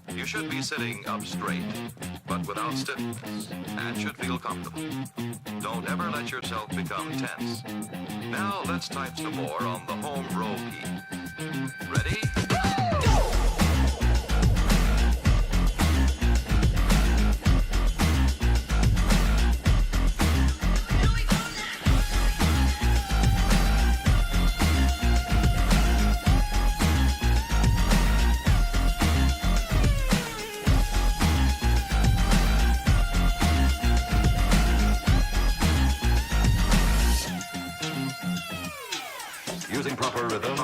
You should be sitting up straight, but without stiffness, and should feel comfortable. Don't ever let yourself become tense. Now let's type some more on the home row key. Ready? Using proper rhythm,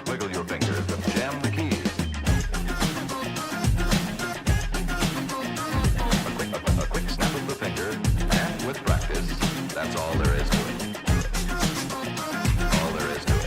wiggle your fingers and jam the keys. A quick snap of the finger, and with practice, that's all there is to it. All there is to it.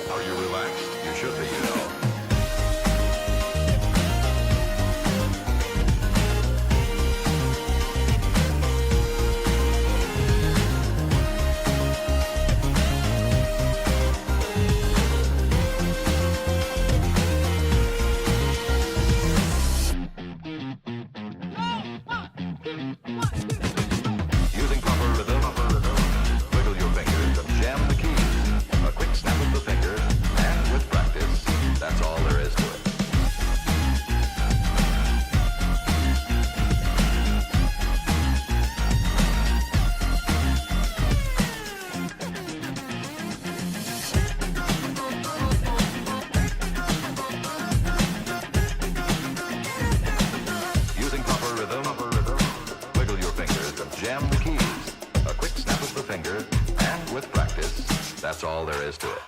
Are you relaxed? You should be, you know. Using proper rhythm, wiggle your fingers and jam the keys. A quick snap of the finger, and with practice, that's all there is to it. Using proper rhythm, wiggle your fingers and jam the keys. A quick snap of the finger, and with practice, that's all there is to it.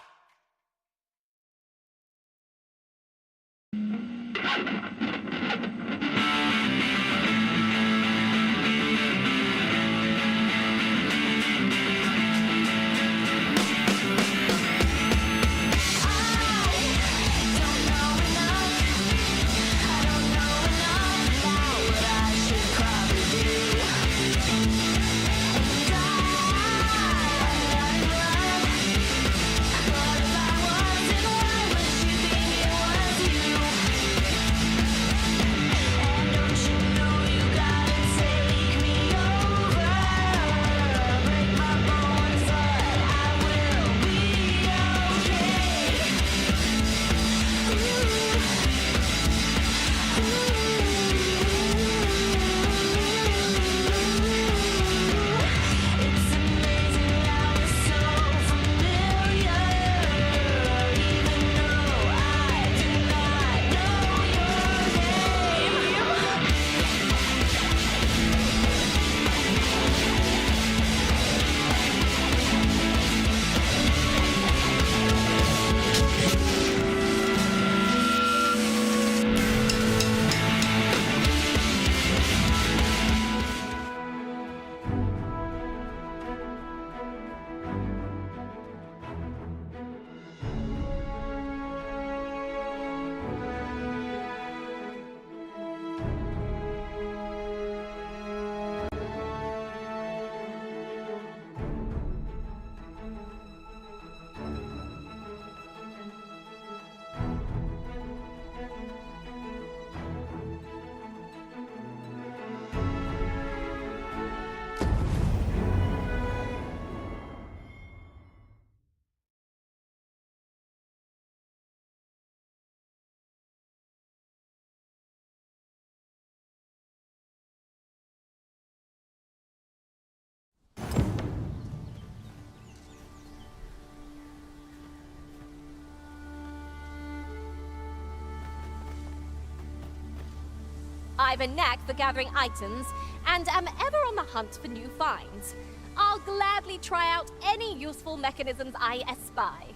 I've a knack for gathering items, and am ever on the hunt for new finds. I'll gladly try out any useful mechanisms I espy.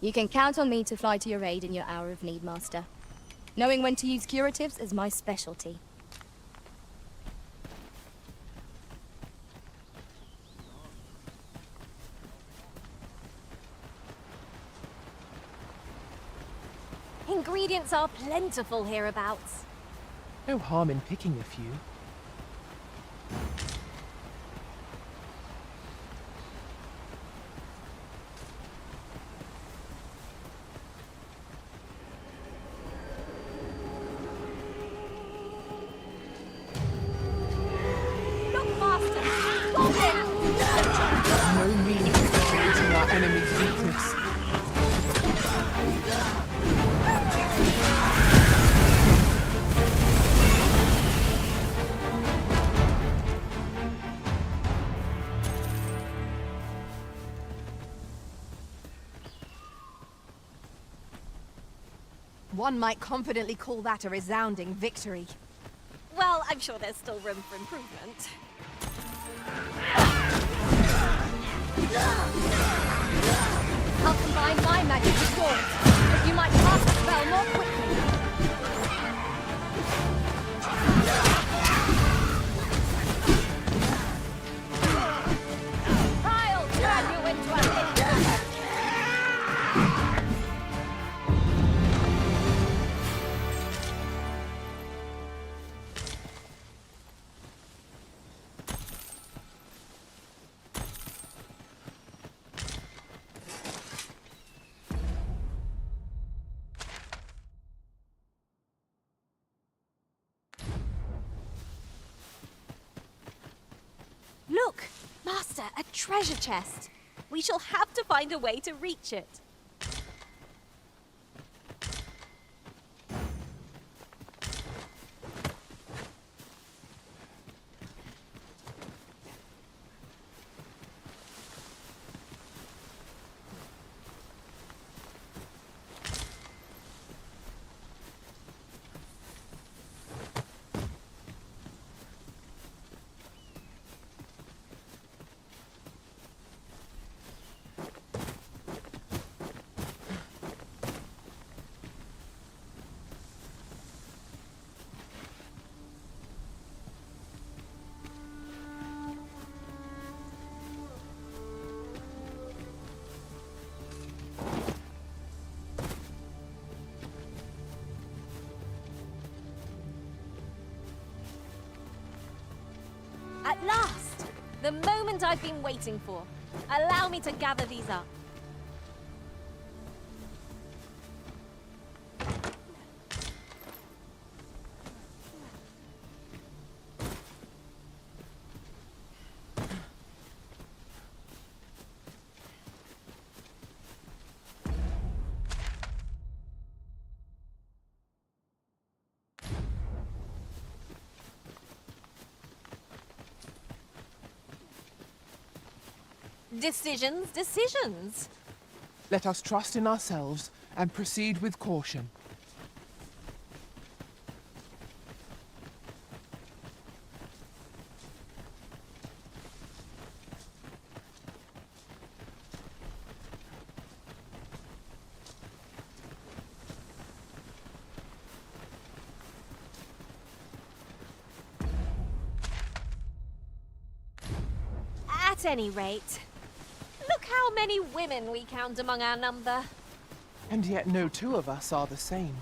You can count on me to fly to your aid in your hour of need, Master. Knowing when to use curatives is my specialty. Ingredients are plentiful hereabouts. No harm in picking a few. Look, Master! Goblin! No means of creating our enemy's weakness. One might confidently call that a resounding victory. Well, I'm sure there's still room for improvement. I'll combine my magic with yours, but you might cast the spell more quickly. I'll turn you into a ninja! Look! Master, a treasure chest! We shall have to find a way to reach it. At last! The moment I've been waiting for. Allow me to gather these up. Decisions, decisions. Let us trust in ourselves and proceed with caution. At any rate, look how many women we count among our number. And yet no two of us are the same.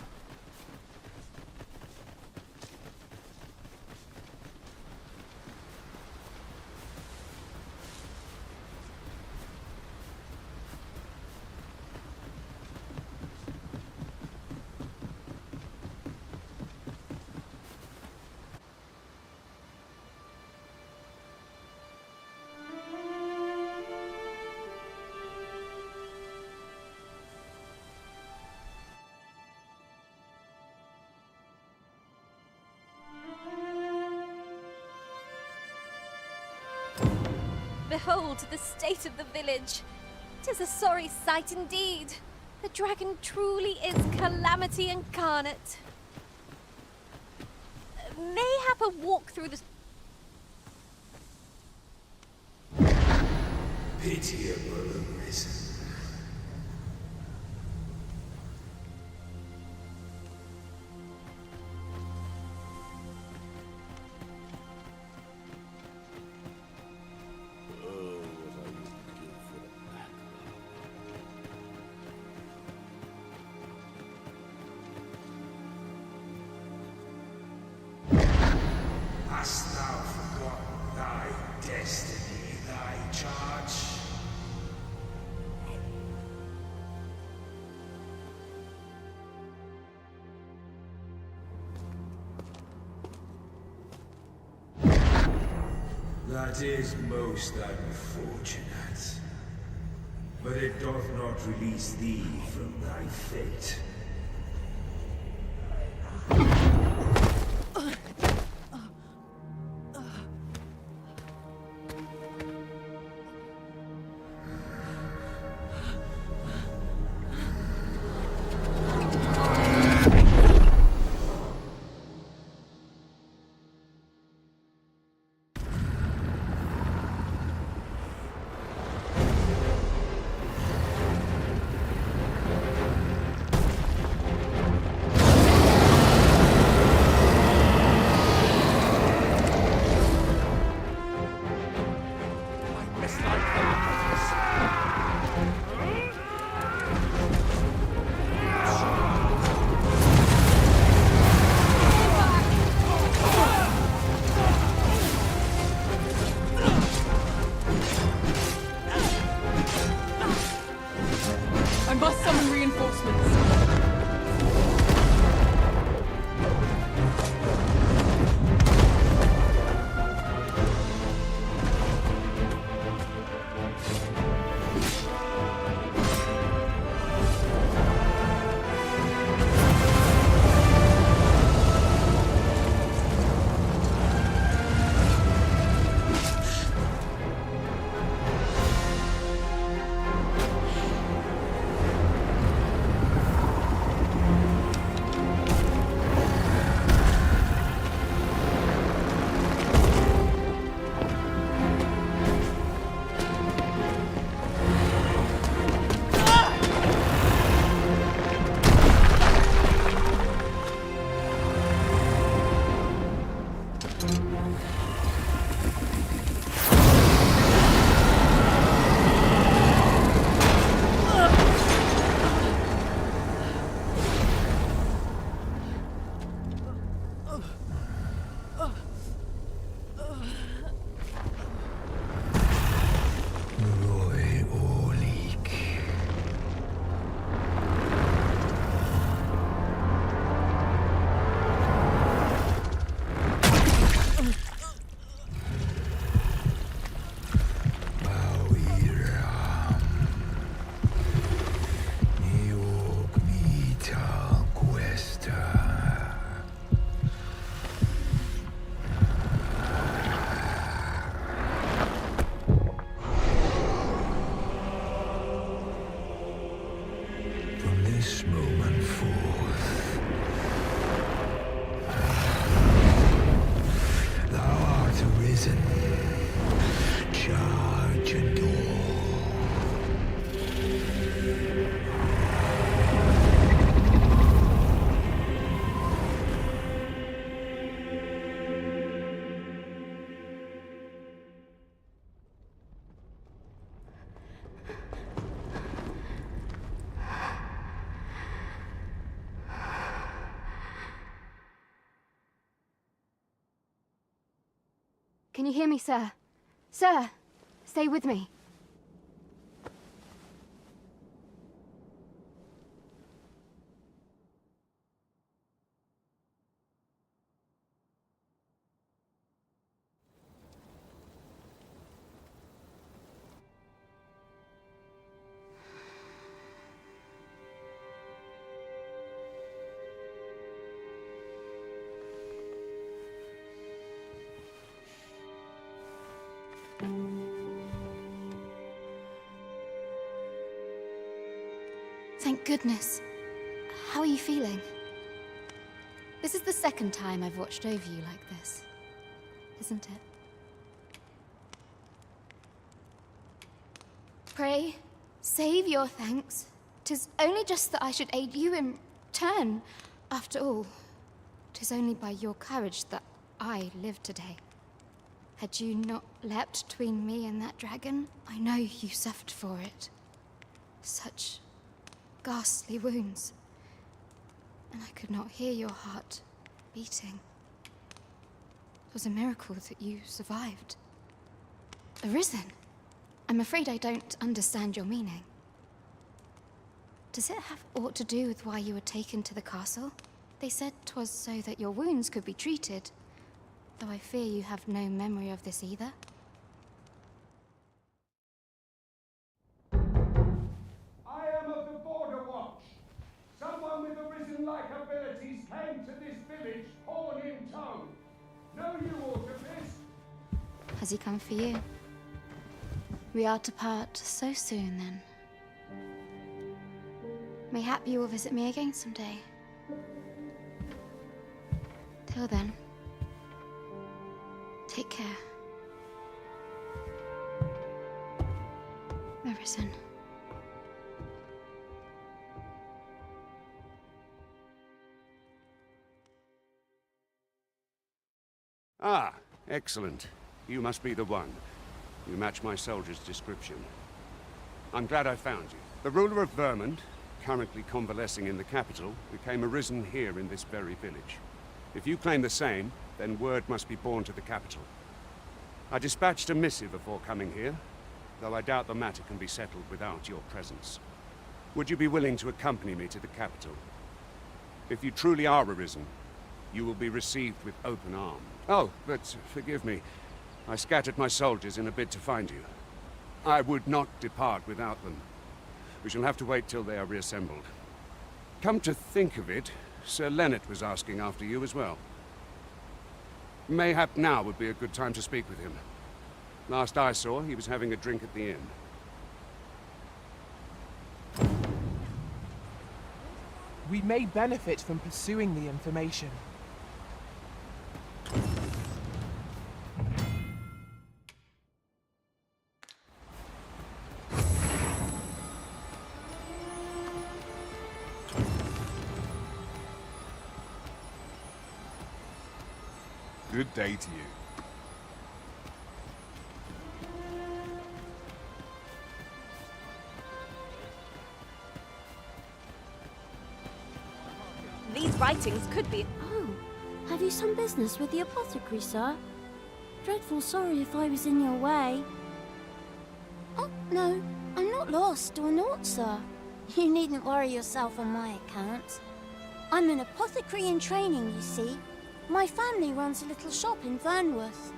Behold the state of the village. 'Tis a sorry sight indeed. The dragon truly is calamity incarnate. Mayhap a walk through the... Pitiable risen. That is most unfortunate. But it doth not release thee from thy fate. I must summon reinforcements. This moment forth, thou art arisen. Charge and all. Can you hear me, sir? Sir, stay with me. Thank goodness. How are you feeling? This is the second time I've watched over you like this, isn't it? Pray, save your thanks. 'Tis only just that I should aid you in turn. After all, 'tis only by your courage that I live today. Had you not leapt between me and that dragon, I know you suffered for it. Such ghastly wounds, and I could not hear your heart beating. It was a miracle that you survived. Arisen? I'm afraid I don't understand your meaning. Does it have aught to do with why you were taken to the castle? They said 'twas so that your wounds could be treated, though I fear you have no memory of this either. Has he come for you? We are to part so soon, then. Mayhap you will visit me again someday. Till then, take care. Marison. Ah, excellent. You must be the one. You match my soldier's description. I'm glad I found you. The ruler of Vermont, currently convalescing in the capital, became arisen here in this very village. If you claim the same, then word must be borne to the capital. I dispatched a missive before coming here, though I doubt the matter can be settled without your presence. Would you be willing to accompany me to the capital? If you truly are arisen, you will be received with open arms. Oh, but forgive me. I scattered my soldiers in a bid to find you. I would not depart without them. We shall have to wait till they are reassembled. Come to think of it, Sir Leonard was asking after you as well. Mayhap now would be a good time to speak with him. Last I saw, he was having a drink at the inn. We may benefit from pursuing the information. Good day to you. These writings could be... Oh, have you some business with the apothecary, sir? Dreadful sorry if I was in your way. Oh, no, I'm not lost or naught, sir. You needn't worry yourself on my account. I'm an apothecary in training, you see. My family runs a little shop in Vernworth.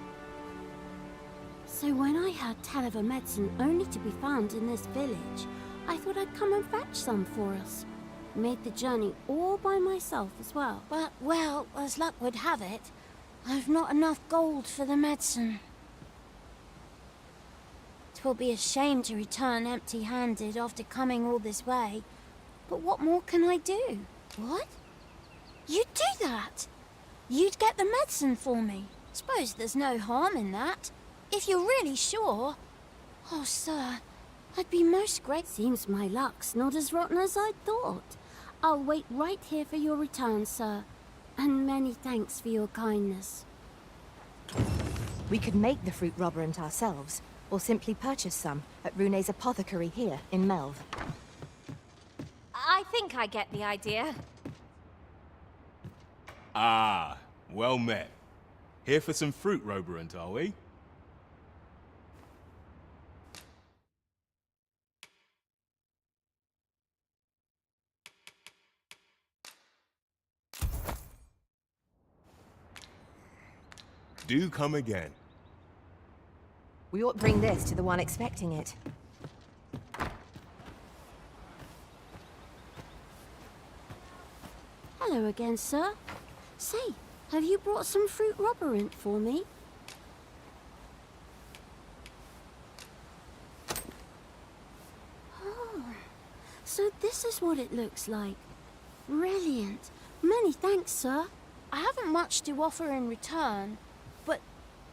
So when I heard tell of a medicine only to be found in this village, I thought I'd come and fetch some for us. Made the journey all by myself as well. But, well, as luck would have it, I've not enough gold for the medicine. 'Twill be a shame to return empty-handed after coming all this way. But what more can I do? What? You'd do that? You'd get the medicine for me. Suppose there's no harm in that. If you're really sure. Oh, sir, I'd be most grateful. Seems my luck's not as rotten as I'd thought. I'll wait right here for your return, sir. And many thanks for your kindness. We could make the fruit roberant ourselves, or simply purchase some at Rune's apothecary here in Melv. I think I get the idea. Ah, well met. Here for some fruit roberant, are we? Do come again. We ought to bring this to the one expecting it. Hello again, sir. Say, have you brought some fruit roberant for me? Oh, so this is what it looks like. Brilliant. Many thanks, sir. I haven't much to offer in return, but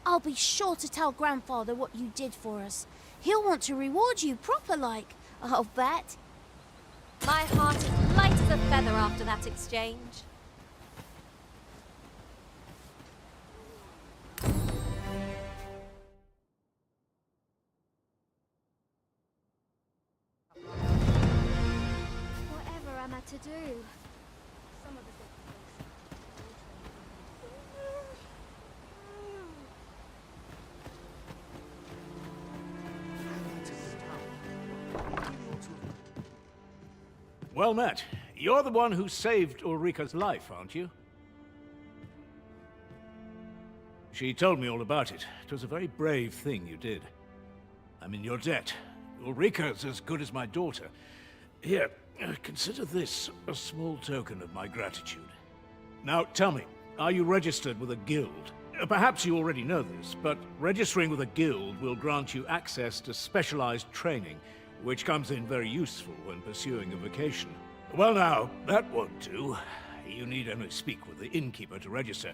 I'll be sure to tell Grandfather what you did for us. He'll want to reward you proper-like, I'll bet. My heart is light as a feather after that exchange. Whatever am I to do? Well met. You're the one who saved Ulrika's life, aren't you? She told me all about it. It was a very brave thing you did. I'm in your debt. Ulrika's as good as my daughter. Here, consider this a small token of my gratitude. Now, tell me, are you registered with a guild? Perhaps you already know this, but registering with a guild will grant you access to specialized training, which comes in very useful when pursuing a vocation. Well now, that won't do. You need only speak with the innkeeper to register.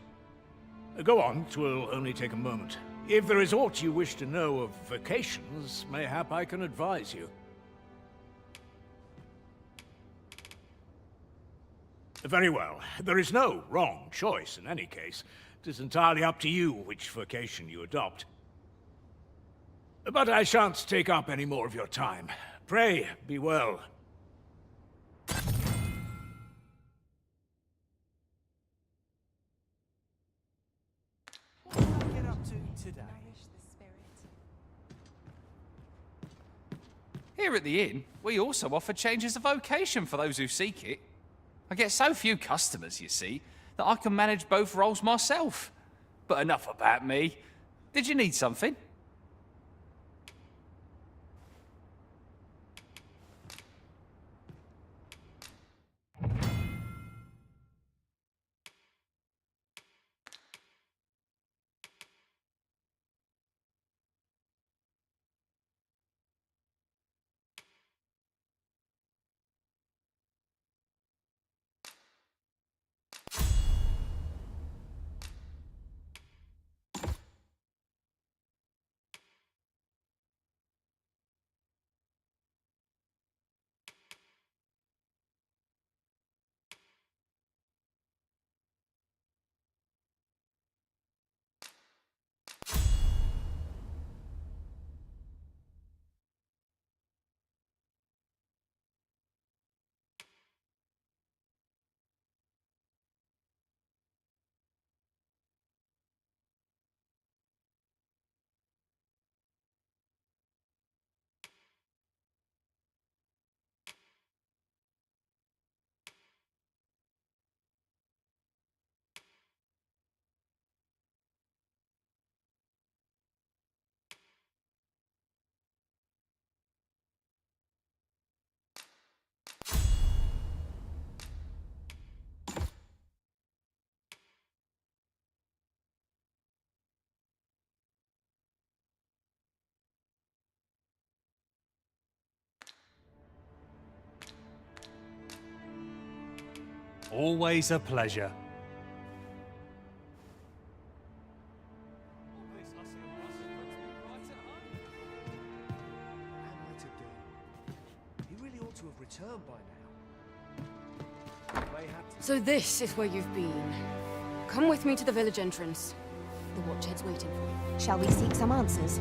Go on, 'twill only take a moment. If there is aught you wish to know of vocations, mayhap I can advise you. Very well. There is no wrong choice in any case. It is entirely up to you which vocation you adopt. But I shan't take up any more of your time. Pray, be well. Get up to today. Here at the inn, we also offer changes of vocation for those who seek it. I get so few customers, you see, that I can manage both roles myself. But enough about me. Did you need something? Always a pleasure. He really ought to have returned by now. So this is where you've been. Come with me to the village entrance. The watchhead's waiting for you. Shall we seek some answers?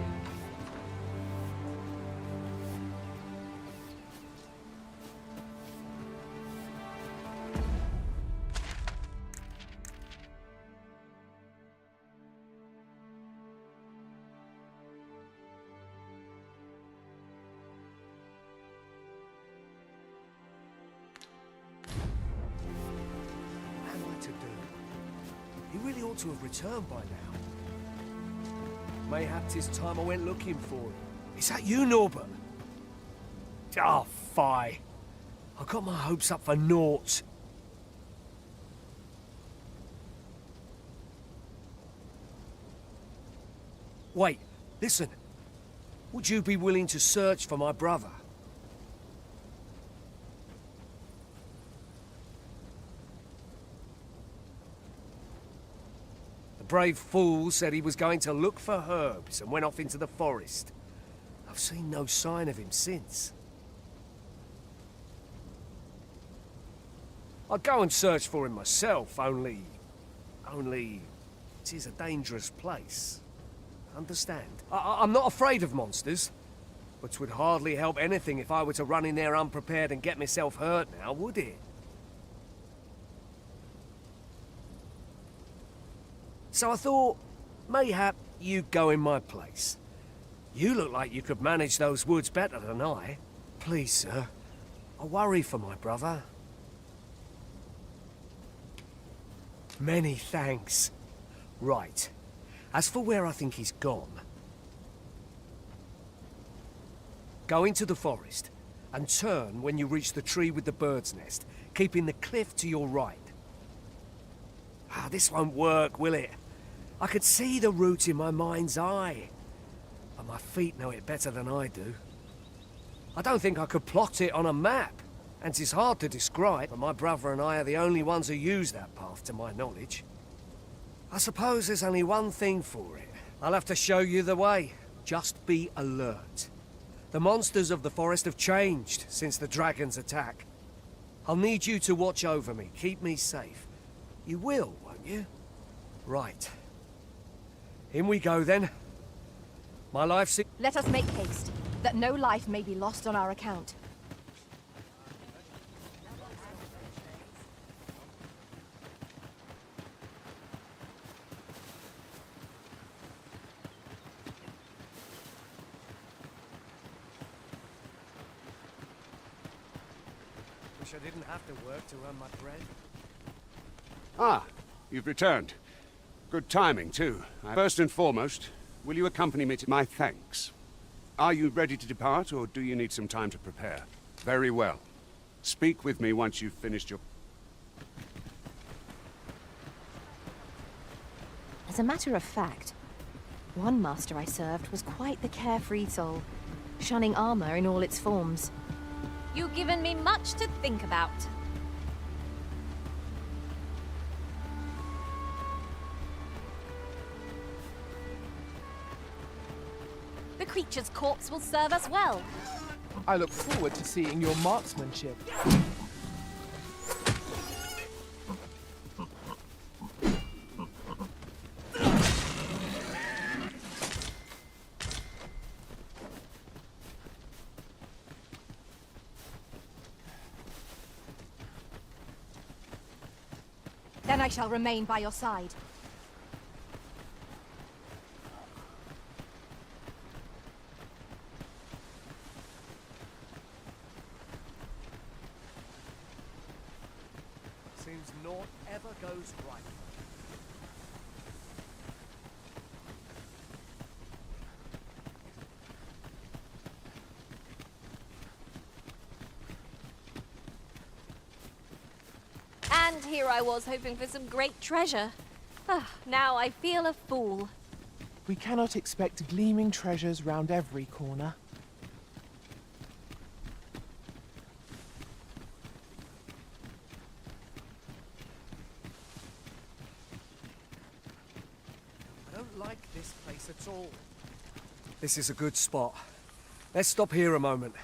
He really ought to have returned by now. Mayhap 'tis time I went looking for him. Is that you, Norbert? Ah, fie. I got my hopes up for naught. Wait, listen. Would you be willing to search for my brother? The brave fool said he was going to look for herbs and went off into the forest. I've seen no sign of him since. I'd go and search for him myself, only... it is a dangerous place. Understand? I'm not afraid of monsters, but 'twould hardly help anything if I were to run in there unprepared and get myself hurt now, would it? So I thought, mayhap you'd go in my place. You look like you could manage those woods better than I. Please, sir, I worry for my brother. Many thanks. Right. As for where I think he's gone, go into the forest and turn when you reach the tree with the bird's nest, keeping the cliff to your right. Ah, this won't work, will it? I could see the route in my mind's eye. But my feet know it better than I do. I don't think I could plot it on a map. And it's hard to describe, but my brother and I are the only ones who use that path to my knowledge. I suppose there's only one thing for it. I'll have to show you the way. Just be alert. The monsters of the forest have changed since the dragon's attack. I'll need you to watch over me, keep me safe. You will, won't you? Right. In we go then. My life's... Let us make haste, that no life may be lost on our account. Wish I didn't have to work to earn my bread. Ah, you've returned. Good timing, too. First and foremost, will you accompany me to my thanks? Are you ready to depart, or do you need some time to prepare? Very well. Speak with me once you've finished your... As a matter of fact, one master I served was quite the carefree soul, shunning armor in all its forms. You've given me much to think about. The creature's corpse will serve us well. I look forward to seeing your marksmanship. Then I shall remain by your side. Seems naught ever goes right. And here I was hoping for some great treasure. Now I feel a fool. We cannot expect gleaming treasures round every corner. I don't like this place at all. This is a good spot. Let's stop here a moment.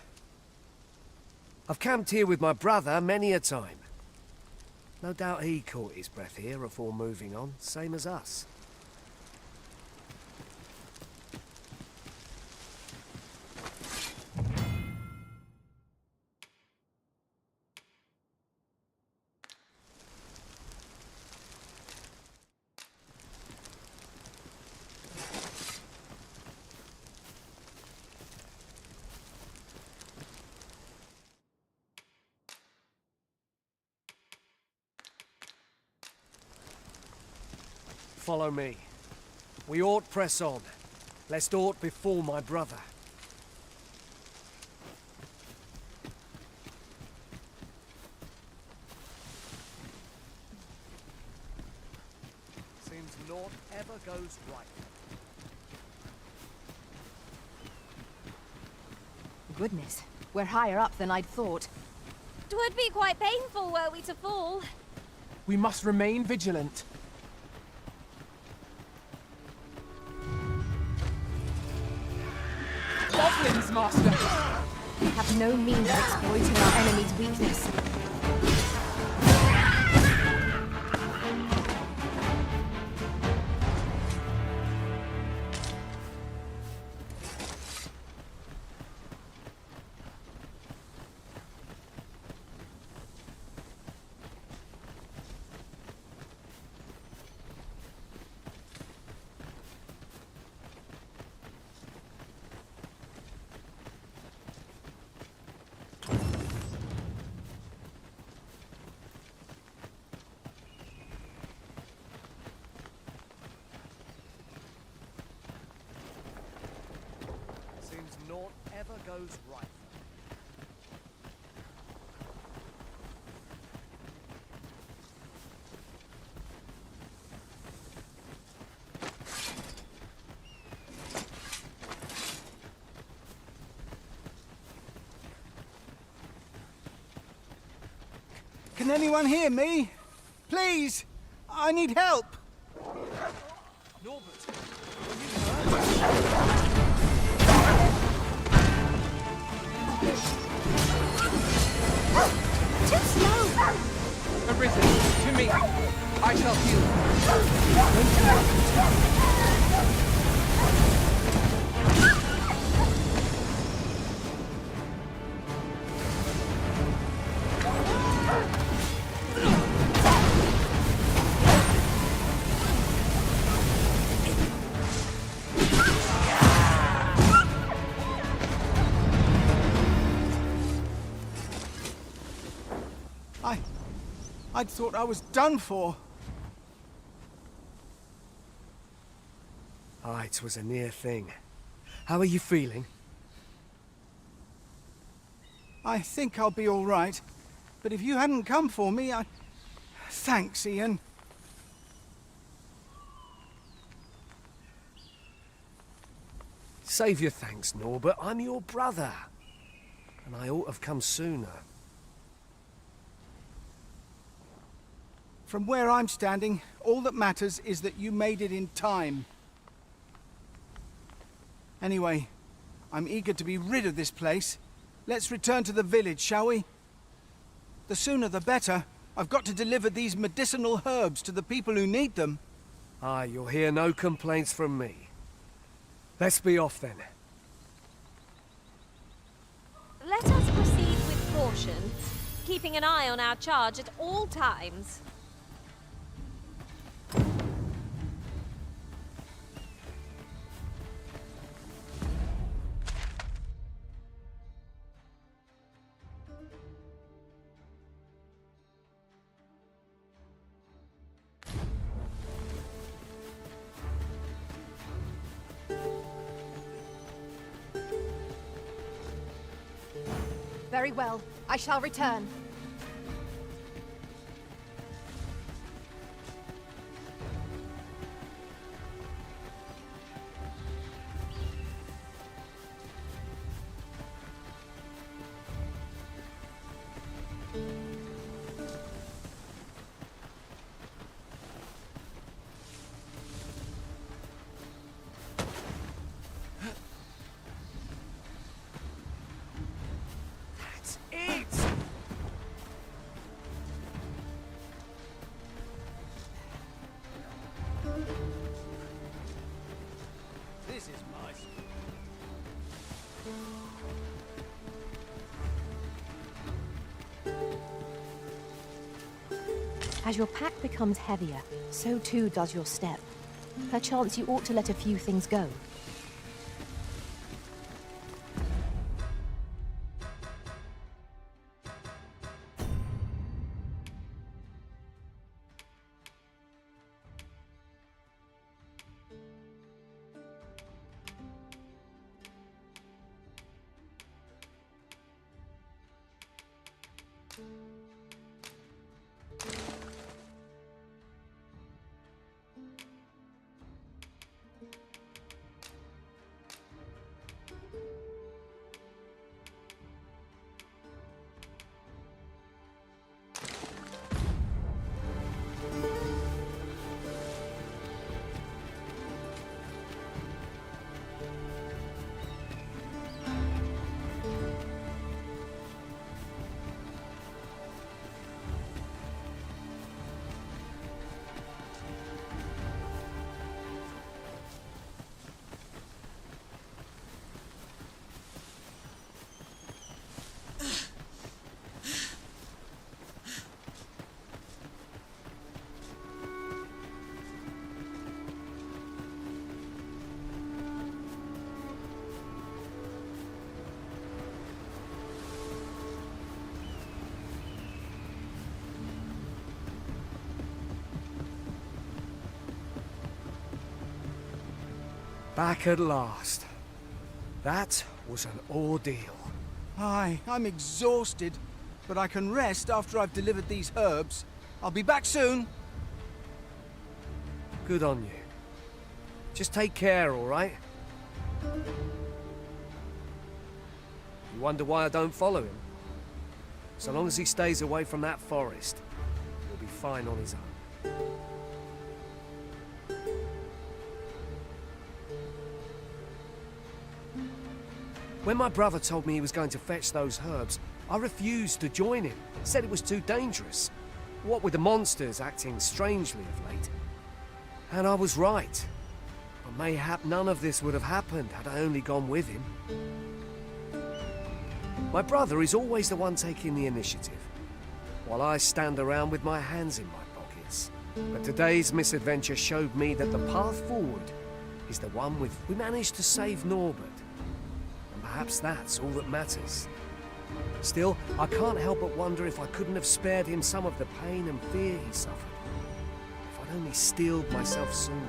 I've camped here with my brother many a time. No doubt he caught his breath here before moving on, same as us. Follow me. We ought press on, lest aught befall my brother. Seems naught ever goes right. Goodness, we're higher up than I'd thought. 'Twould be quite painful were we to fall. We must remain vigilant. Goblins, Master! We have no means of exploiting our enemy's weakness. Seems naught ever goes right. Can anyone hear me? Please! I need help! Norbert, Too slow! Arisen, to me. I shall heal. I'd thought I was done for. Ah, it was a near thing. How are you feeling? I think I'll be all right. But if you hadn't come for me, I... Thanks, Ian. Save your thanks, Norbert. I'm your brother. And I ought to have come sooner. From where I'm standing, all that matters is that you made it in time. Anyway, I'm eager to be rid of this place. Let's return to the village, shall we? The sooner the better. I've got to deliver these medicinal herbs to the people who need them. Aye, you'll hear no complaints from me. Let's be off then. Let us proceed with caution, keeping an eye on our charge at all times. Very well. I shall return. This is my... As your pack becomes heavier, so too does your step. Perchance you ought to let a few things go. Back at last. That was an ordeal. Aye, I'm exhausted, but I can rest after I've delivered these herbs. I'll be back soon. Good on you. Just take care, all right? You wonder why I don't follow him? So long as he stays away from that forest, he'll be fine on his own. When my brother told me he was going to fetch those herbs, I refused to join him. Said it was too dangerous. What with the monsters acting strangely of late. And I was right. But mayhap none of this would have happened had I only gone with him. My brother is always the one taking the initiative, while I stand around with my hands in my pockets. But today's misadventure showed me that the path forward is the one with... We managed to save Norbert. And perhaps that's all that matters. Still, I can't help but wonder if I couldn't have spared him some of the pain and fear he suffered. If I'd only steeled myself sooner.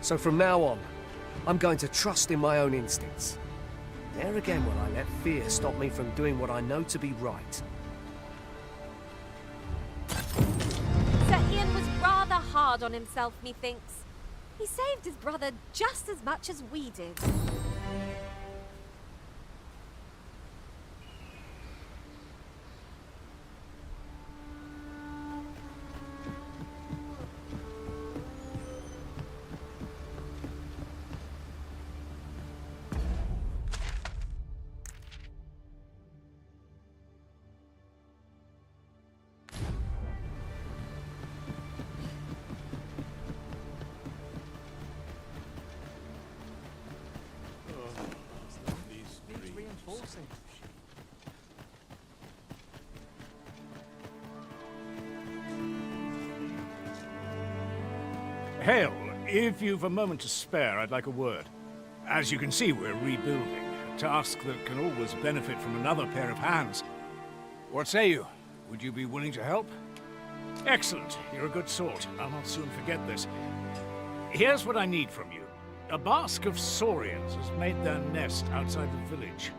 So from now on, I'm going to trust in my own instincts. Ne'er again will I let fear stop me from doing what I know to be right. Sir Ian was rather hard on himself, methinks. He saved his brother just as much as we did. Hale, if you've a moment to spare, I'd like a word. As you can see, we're rebuilding, a task that can always benefit from another pair of hands. What say you? Would you be willing to help? Excellent. You're a good sort. I'll not soon forget this. Here's what I need from you. A bask of saurians has made their nest outside the village.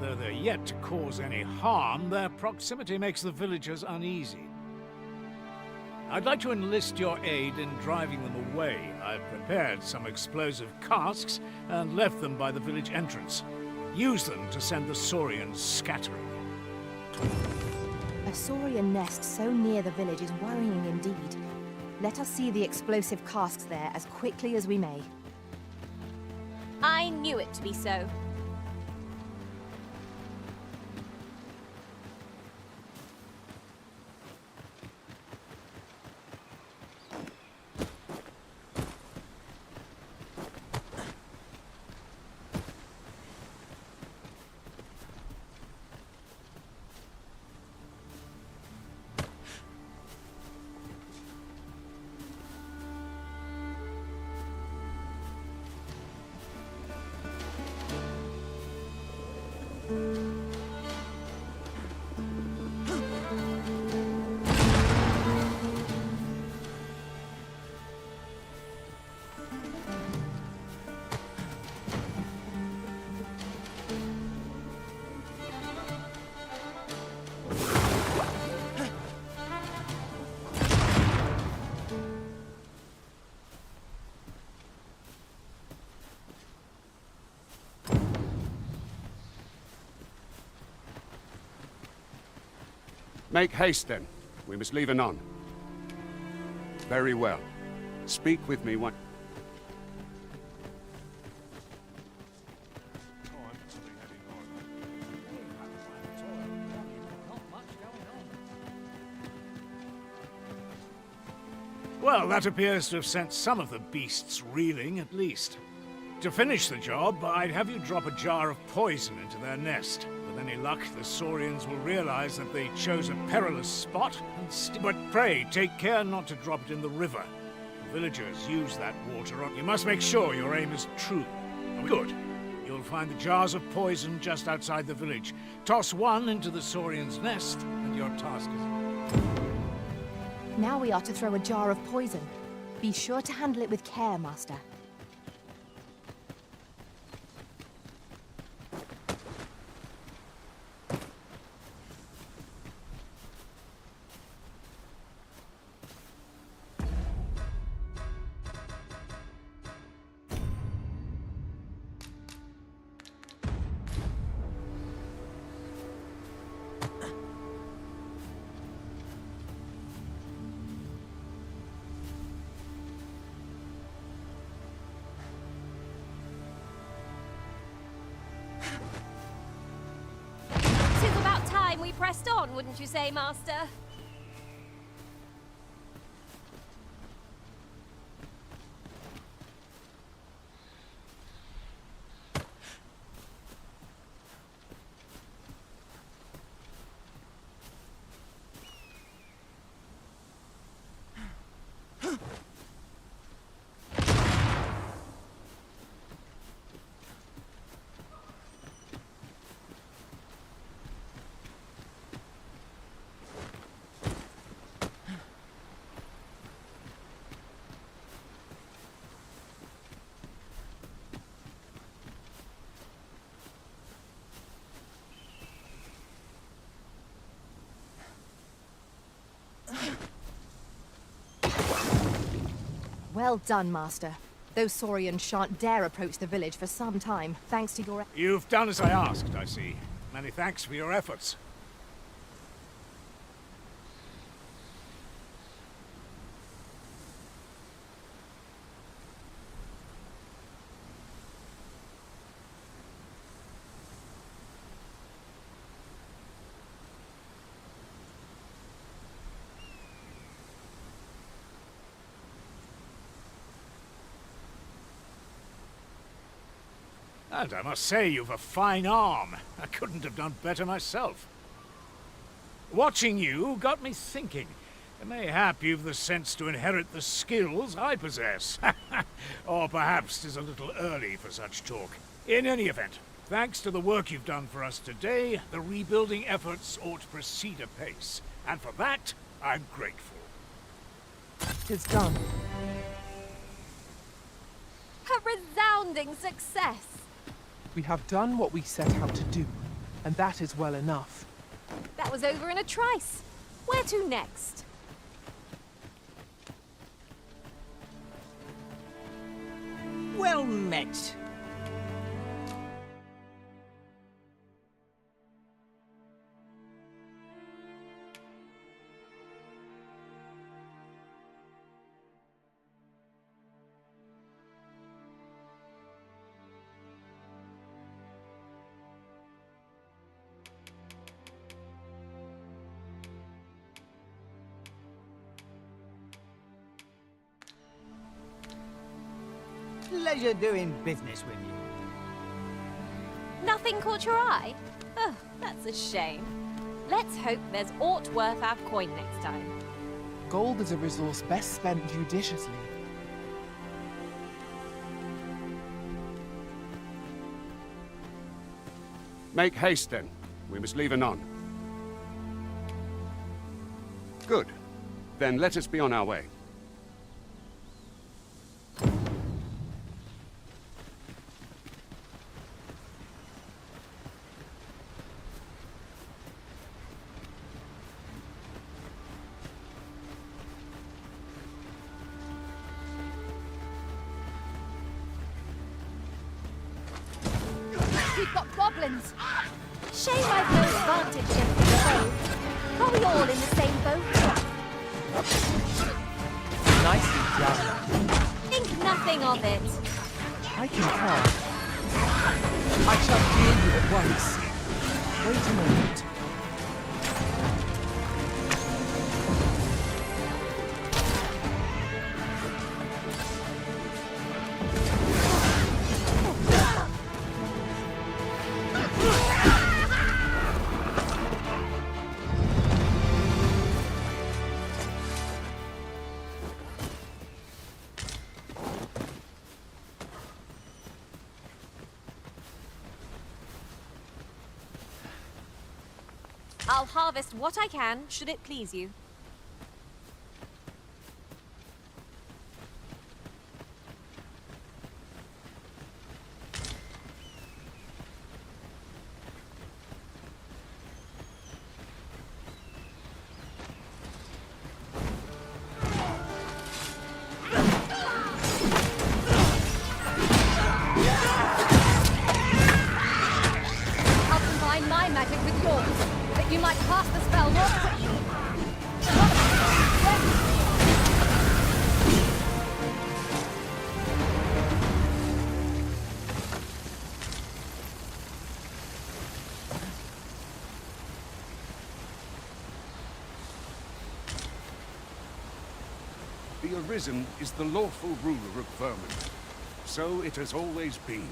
Though they're yet to cause any harm, their proximity makes the villagers uneasy. I'd like to enlist your aid in driving them away. I've prepared some explosive casks and left them by the village entrance. Use them to send the saurians scattering. A saurian nest so near the village is worrying indeed. Let us see the explosive casks there as quickly as we may. I knew it to be so. Make haste, then. We must leave anon. Very well. Speak with me one... Well, that appears to have sent some of the beasts reeling, at least. To finish the job, I'd have you drop a jar of poison into their nest. With any luck, the saurians will realize that they chose a perilous spot, but pray, take care not to drop it in the river. The villagers use that water on... You must make sure your aim is true. Good. You'll find the jars of poison just outside the village. Toss one into the saurian's nest, and your task is... Now we are to throw a jar of poison. Be sure to handle it with care, Master. pressed on, wouldn't you say, Master? Well done, Master. Those Saurians shan't dare approach the village for some time, thanks to your... You've done as I asked, I see. Many thanks for your efforts. And I must say, you've a fine arm. I couldn't have done better myself. Watching you got me thinking. Mayhap you've the sense to inherit the skills I possess. Or perhaps 'tis a little early for such talk. In any event, thanks to the work you've done for us today, the rebuilding efforts ought to proceed apace. And for that, I'm grateful. 'Tis done. A resounding success! We have done what we set out to do, and that is well enough. That was over in a trice. Where to next? Well met. Pleasure doing business with you. Nothing caught your eye? Oh, that's a shame. Let's hope there's aught worth our coin next time. Gold is a resource best spent judiciously. Make haste, then. We must leave anon. Good. Then let us be on our way. We've got goblins! Shame I've no advantage against the foe. Are we all in the same boat? Nicely done. Think nothing of it. I can tell. I shall heal you at once. Wait a moment. I'll harvest what I can, should it please you. I'll combine my magic with yours. You might cast the spell more quickly. The Arisen is the lawful ruler of Vermont. So it has always been.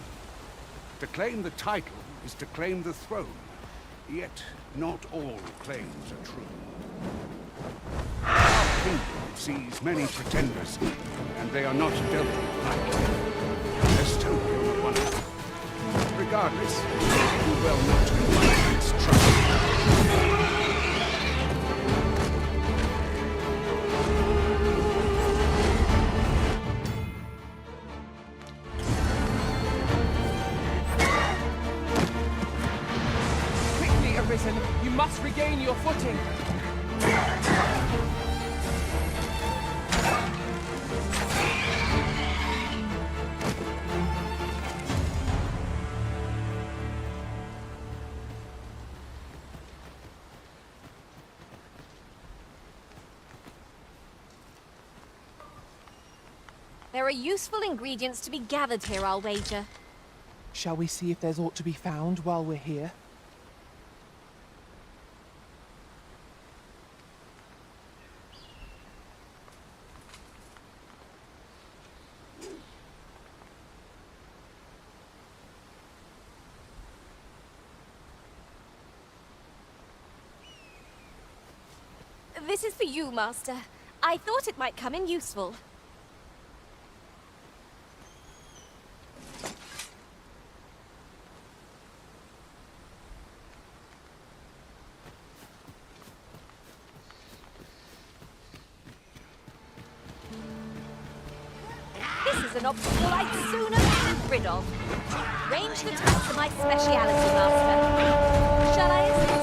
To claim the title is to claim the throne. Yet, not all claims are true. Our kingdom sees many pretenders, and they are not dealt with lightly. Estonia were one of them. Regardless, we do well not to invite its trouble. You must regain your footing. There are useful ingredients to be gathered here, I'll wager. Shall we see if there's aught to be found while we're here? This is for you, Master. I thought it might come in useful. This is an obstacle I'd sooner be rid of. Range the attacks are my speciality, Master. Shall I assist?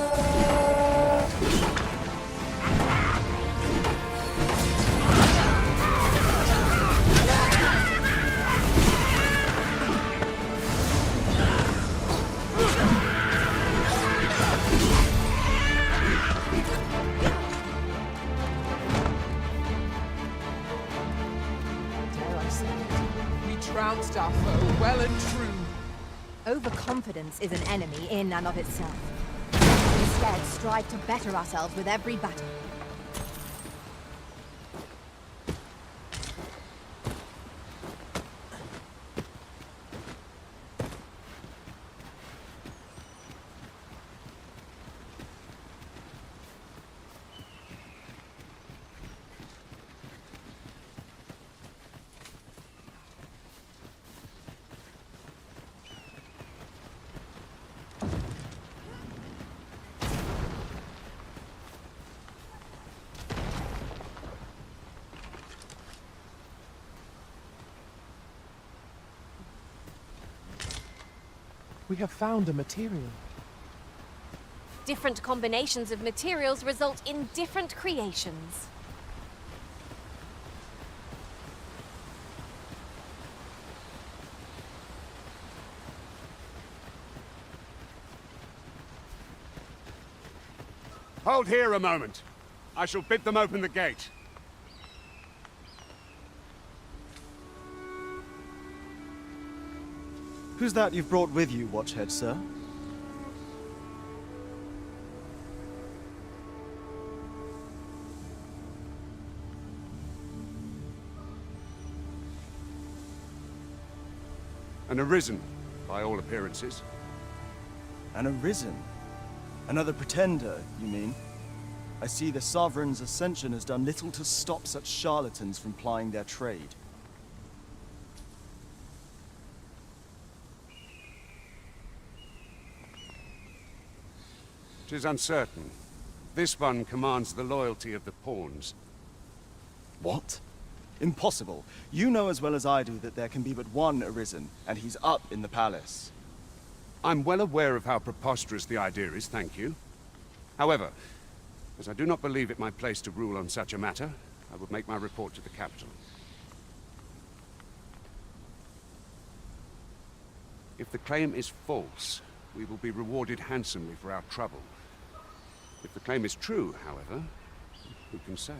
Trounced our foe well and true. Overconfidence is an enemy in and of itself. Instead, strive to better ourselves with every battle. We have found a material. Different combinations of materials result in different creations. Hold here a moment. I shall bid them open the gate. Who's that you've brought with you, Watchhead, sir? An Arisen, by all appearances. An Arisen? Another pretender, you mean? I see the Sovereign's ascension has done little to stop such charlatans from plying their trade. It is uncertain. This one commands the loyalty of the pawns. What? Impossible. You know as well as I do that there can be but one Arisen, and he's up in the palace. I'm well aware of how preposterous the idea is, thank you. However, as I do not believe it my place to rule on such a matter, I would make my report to the capital. If the claim is false, we will be rewarded handsomely for our trouble. If the claim is true, however, who can say?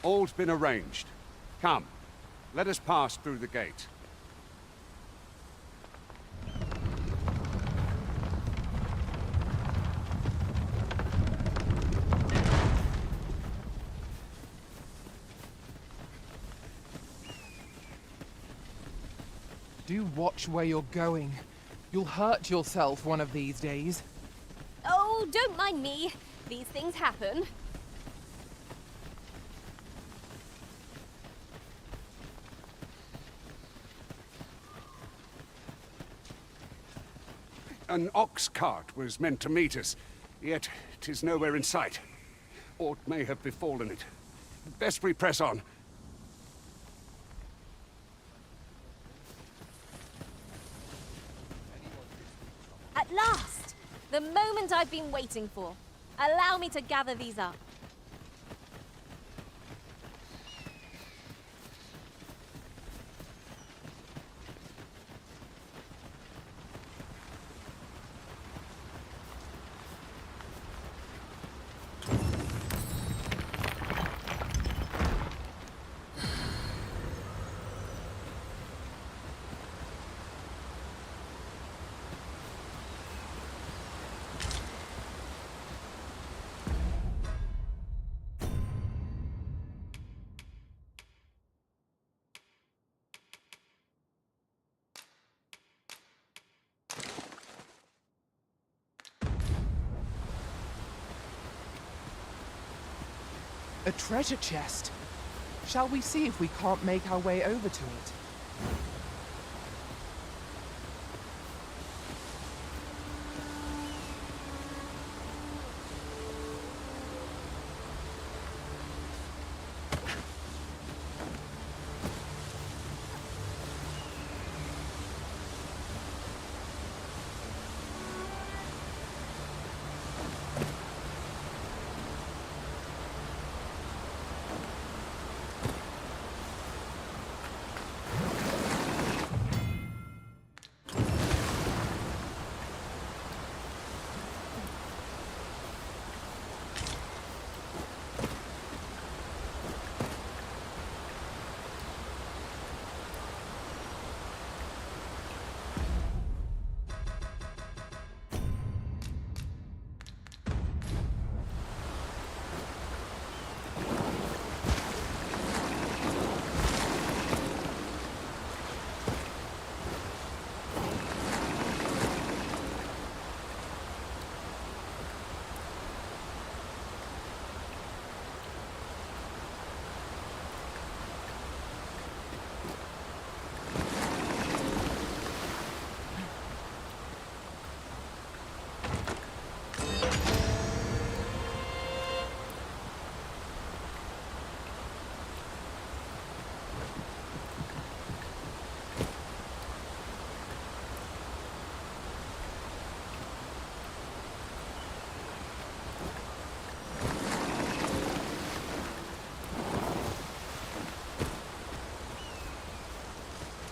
All's been arranged. Come, let us pass through the gate. Do watch where you're going. You'll hurt yourself one of these days. Oh, don't mind me. These things happen. An ox cart was meant to meet us, yet 'tis nowhere in sight. Aught may have befallen it. Best we press on. At last! The moment I've been waiting for. Allow me to gather these up. A treasure chest. Shall we see if we can't make our way over to it?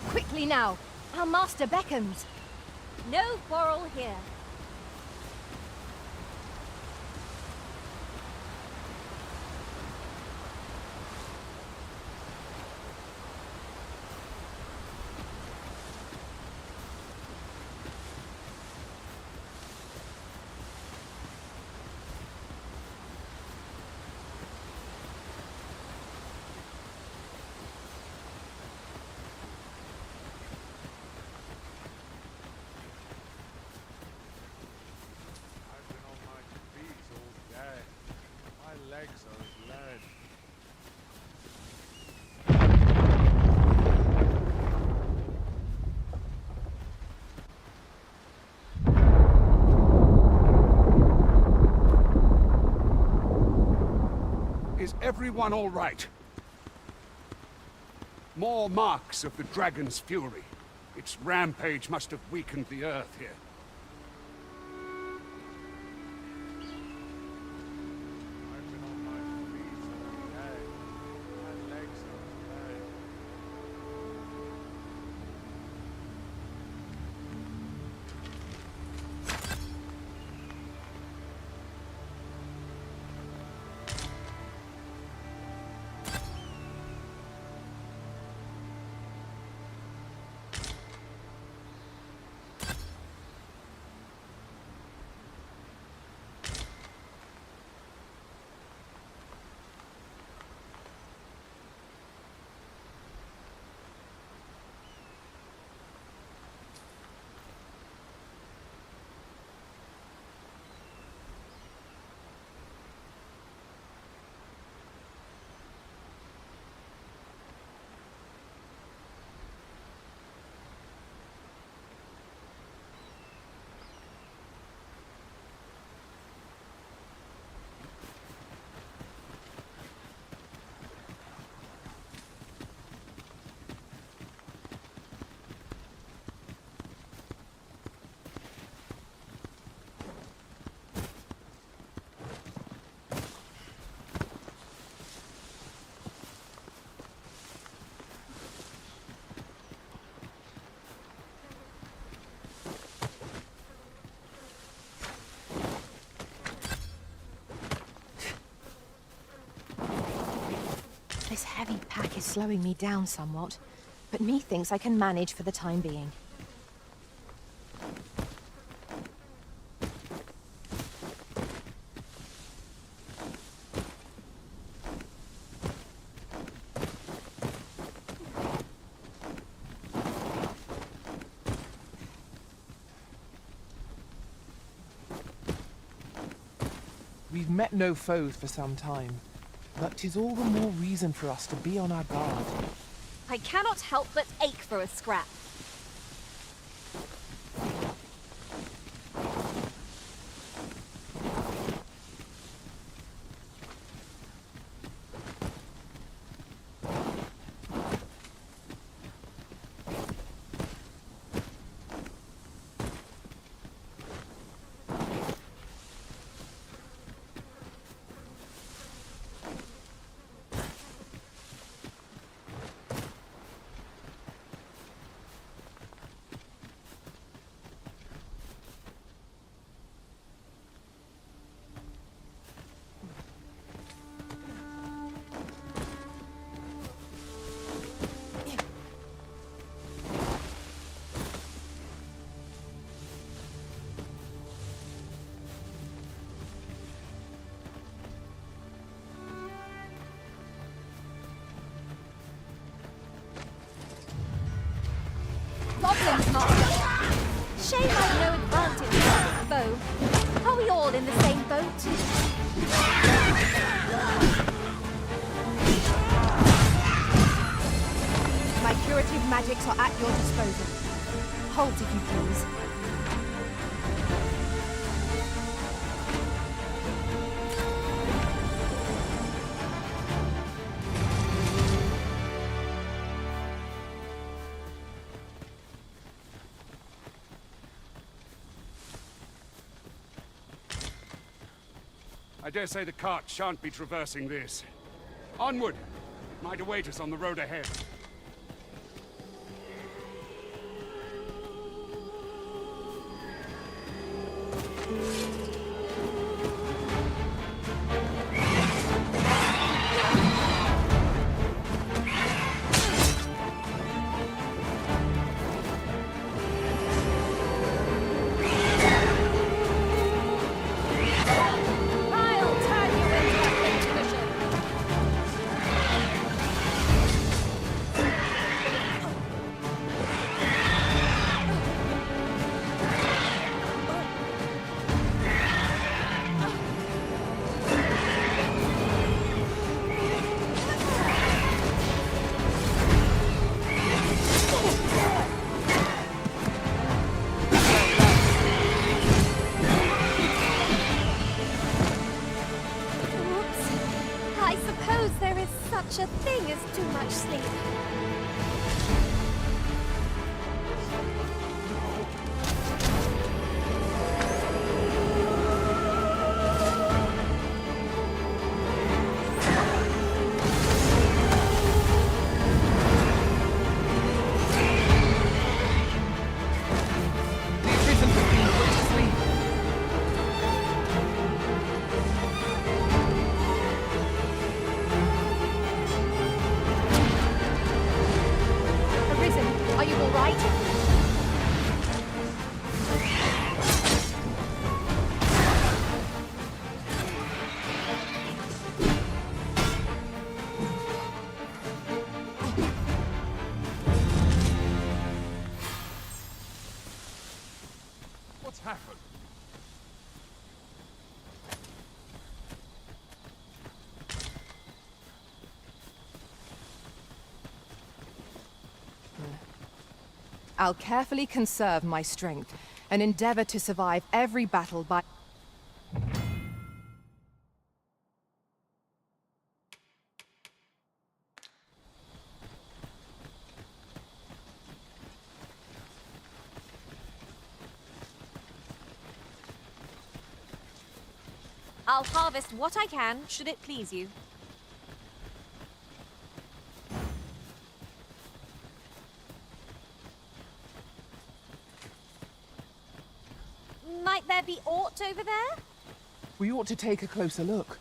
Quickly now! Our master beckons! No quarrel here. Legs are as lead. Is everyone all right? More marks of the dragon's fury. Its rampage must have weakened the earth here. This heavy pack is slowing me down somewhat, but methinks I can manage for the time being. We've met no foes for some time, but 'tis all the more reason for us to be on our guard. I cannot help but ache for a scrap. Goblins, Master! Shame I've no advantage against this foe. Are we all in the same boat? My curative magics are at your disposal. Hold, if you please. I dare say the cart shan't be traversing this. Onward! Might await us on the road ahead. Such a thing as too much sleep. Happened? I'll carefully conserve my strength and endeavor to survive every battle by... I'll harvest what I can, should it please you. Might there be aught over there? We ought to take a closer look.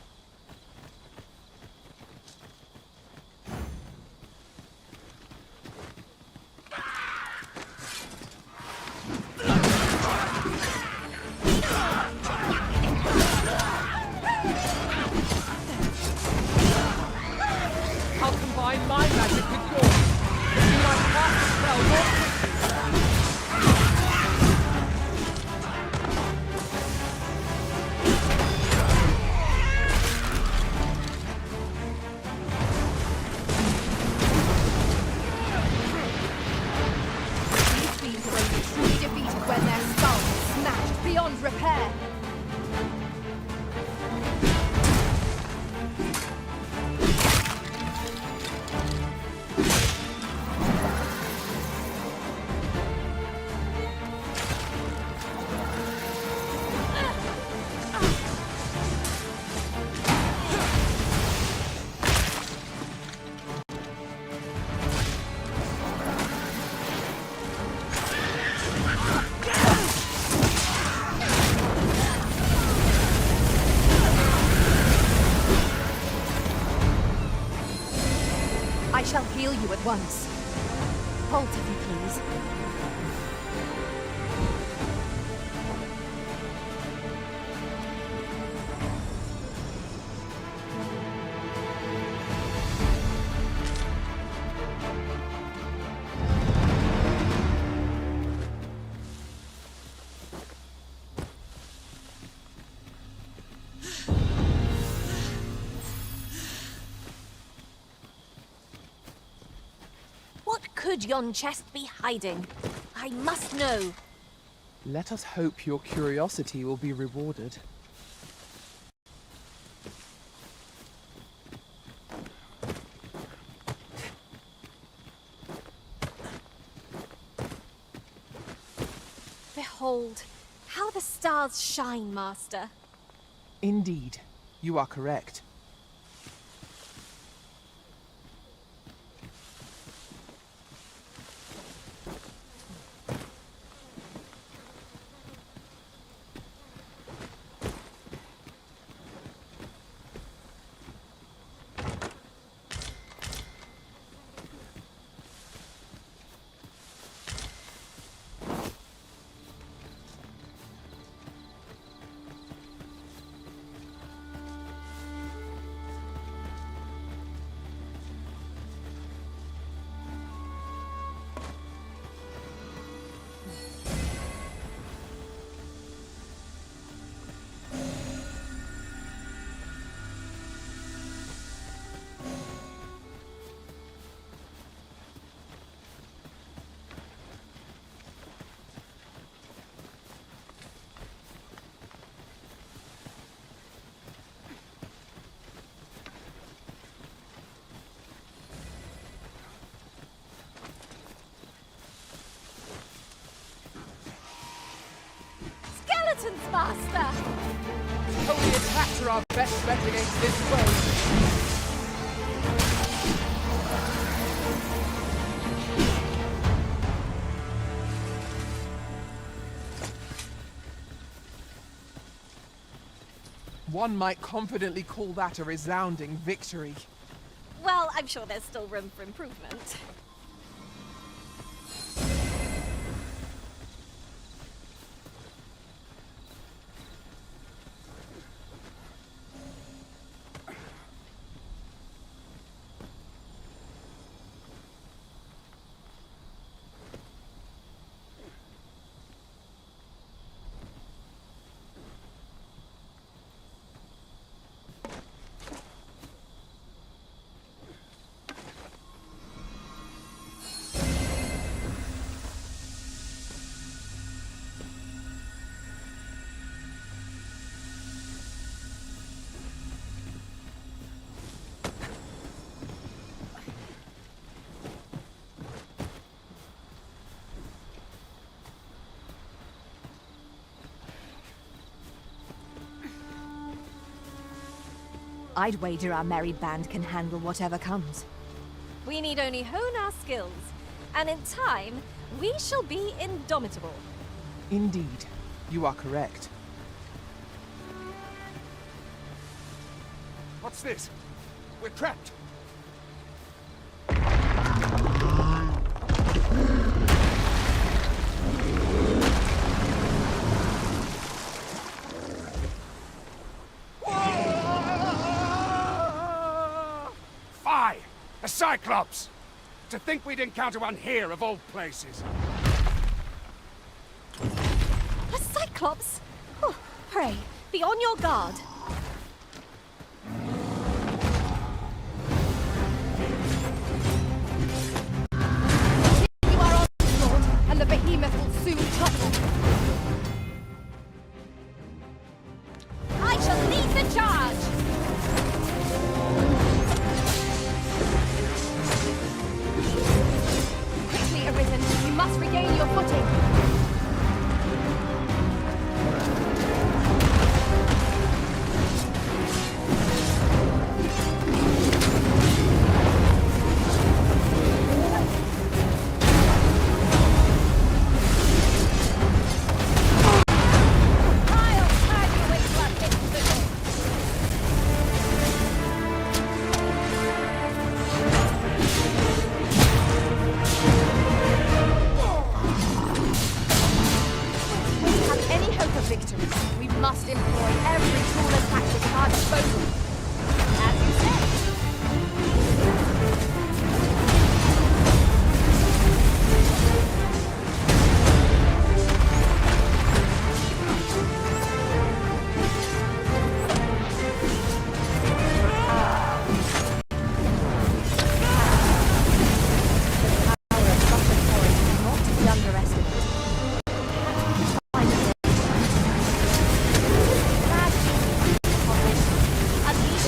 shall heal you at once. Halt, if you please. What could yon chest be hiding? I must know. Let us hope your curiosity will be rewarded. Behold, how the stars shine, Master. Indeed, you are correct. Skeletons, Master! Only attacks are our best bet against this foe. One might confidently call that a resounding victory. Well, I'm sure there's still room for improvement. I'd wager our merry band can handle whatever comes. We need only hone our skills, and in time, we shall be indomitable. Indeed, you are correct. What's this? We're trapped. Fie! A Cyclops! To think we'd encounter one here of all places. A Cyclops? Oh, pray, be on your guard. You are onslaught, and the behemoth will soon topple. I shall lead the charge! Quickly, Arisen, you must regain your footing.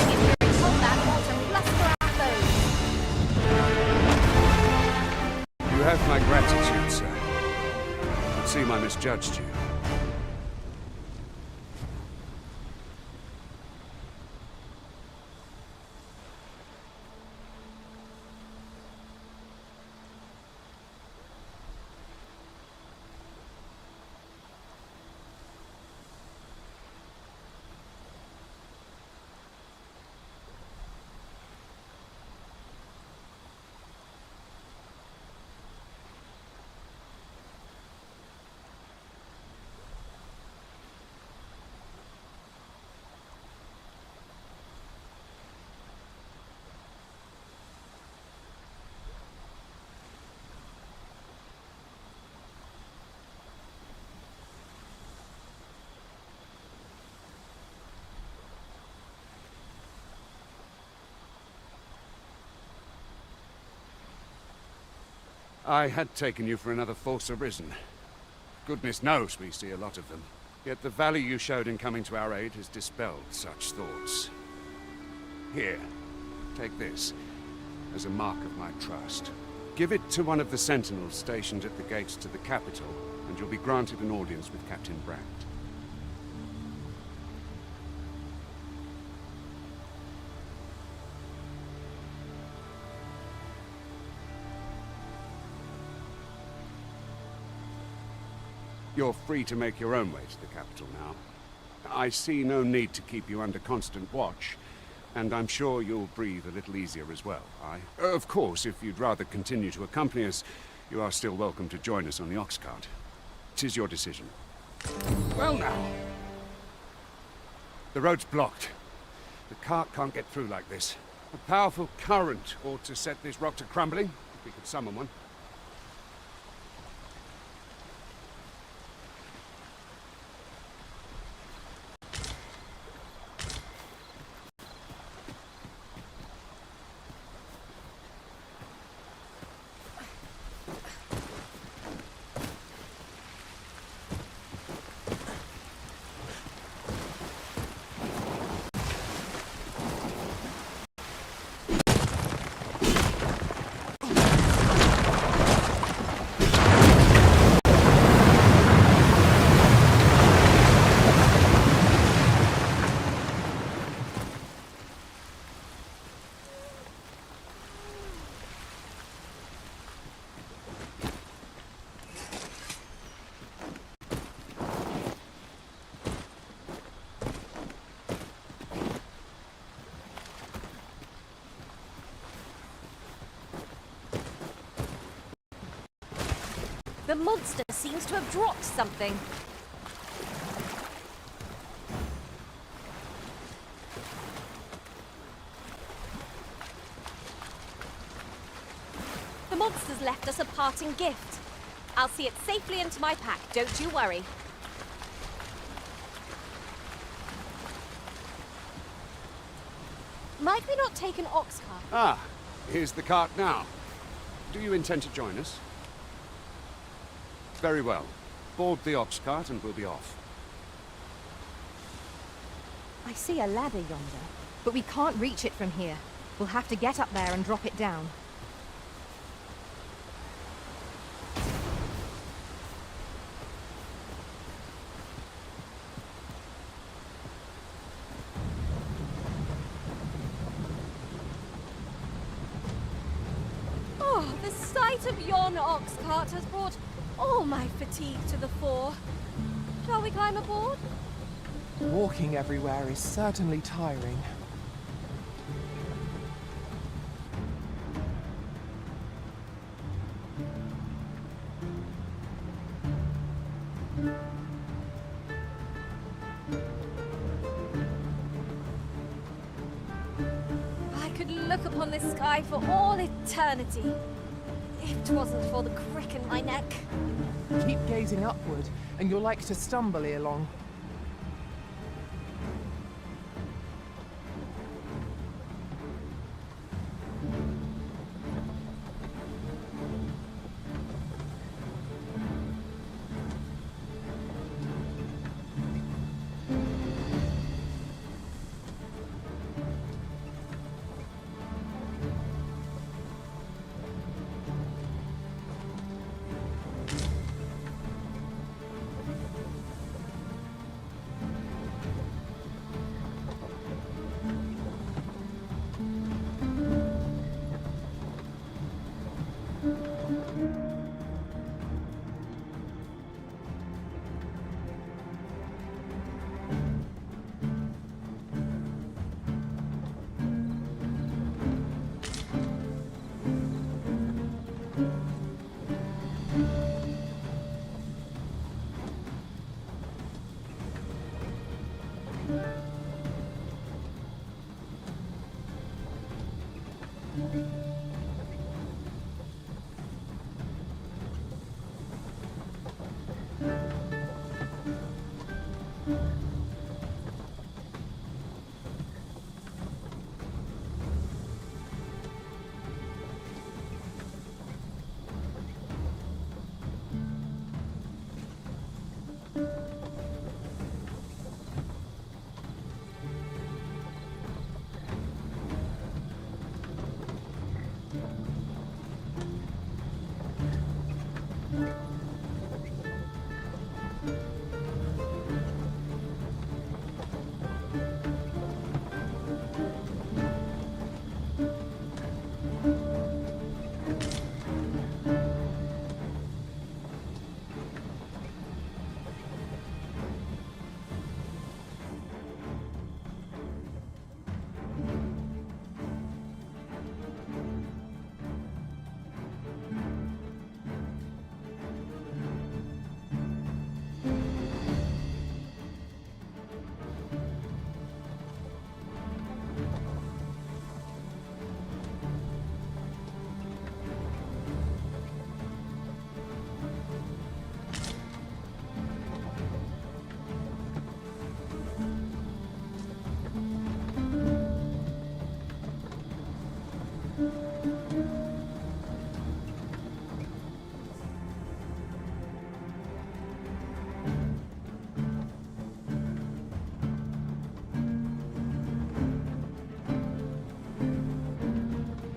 refreshing in here in combat or to bluster our foes. You have my gratitude, sir. It seems I misjudged you. I had taken you for another Force Arisen. Goodness knows we see a lot of them. Yet the value you showed in coming to our aid has dispelled such thoughts. Here, take this, as a mark of my trust. Give it to one of the sentinels stationed at the gates to the capital, and you'll be granted an audience with Captain Brandt. You're free to make your own way to the capital now. I see no need to keep you under constant watch, and I'm sure you'll breathe a little easier as well, Of course, if you'd rather continue to accompany us, you are still welcome to join us on the ox cart. 'Tis your decision. Well now. The road's blocked. The cart can't get through like this. A powerful current ought to set this rock to crumbling, if we could summon one. The monster seems to have dropped something. The monster's left us a parting gift. I'll see it safely into my pack, don't you worry. Might we not take an ox cart? Ah, here's the cart now. Do you intend to join us? Very well. Board the ox cart and we'll be off. I see a ladder yonder, but we can't reach it from here. We'll have to get up there and drop it down. Oh, the sight of yon ox cart has brought all my fatigue to the fore. Shall we climb aboard? Walking everywhere is certainly tiring. I could look upon this sky for all eternity, if 'twasn't for the crick in my neck. Keep gazing upward, and you're like to stumble ere long.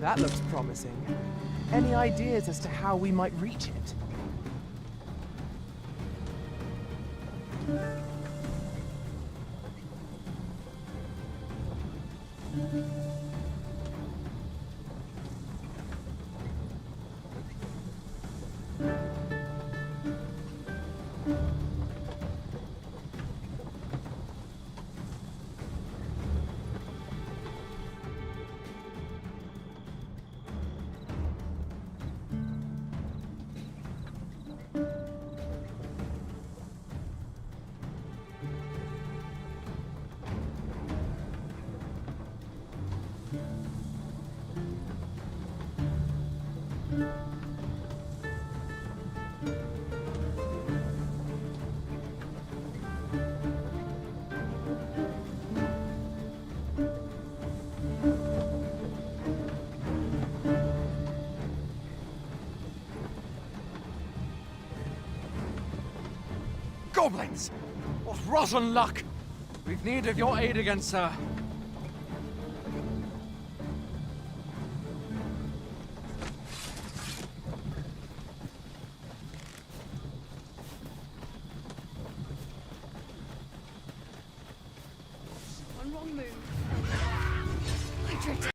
That looks promising. Any ideas as to how we might reach it? Goblins! What rotten luck! We've need of your aid again, sir. One wrong move. I drifted.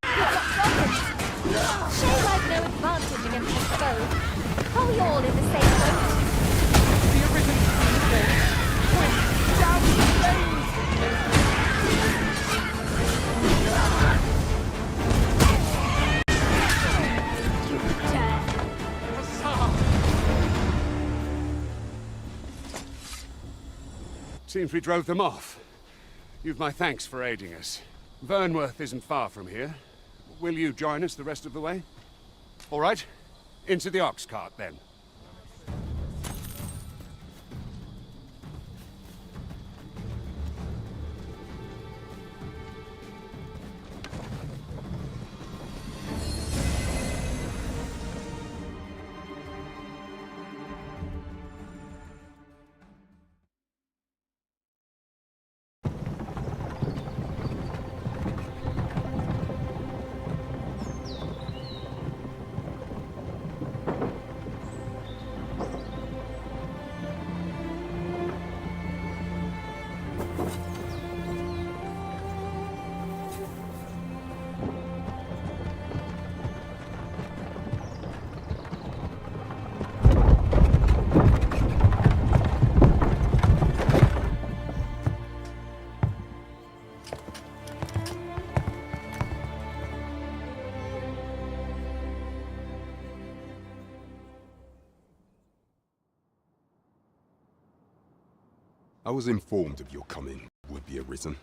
Shame I've no advantage against this foe. Are we all in the same boat? The arisen quick, down the flames! Seems we drove them off. You've my thanks for aiding us. Vernworth isn't far from here. Will you join us the rest of the way? All right. Into the ox cart, then. I was informed of your coming, would-be arisen.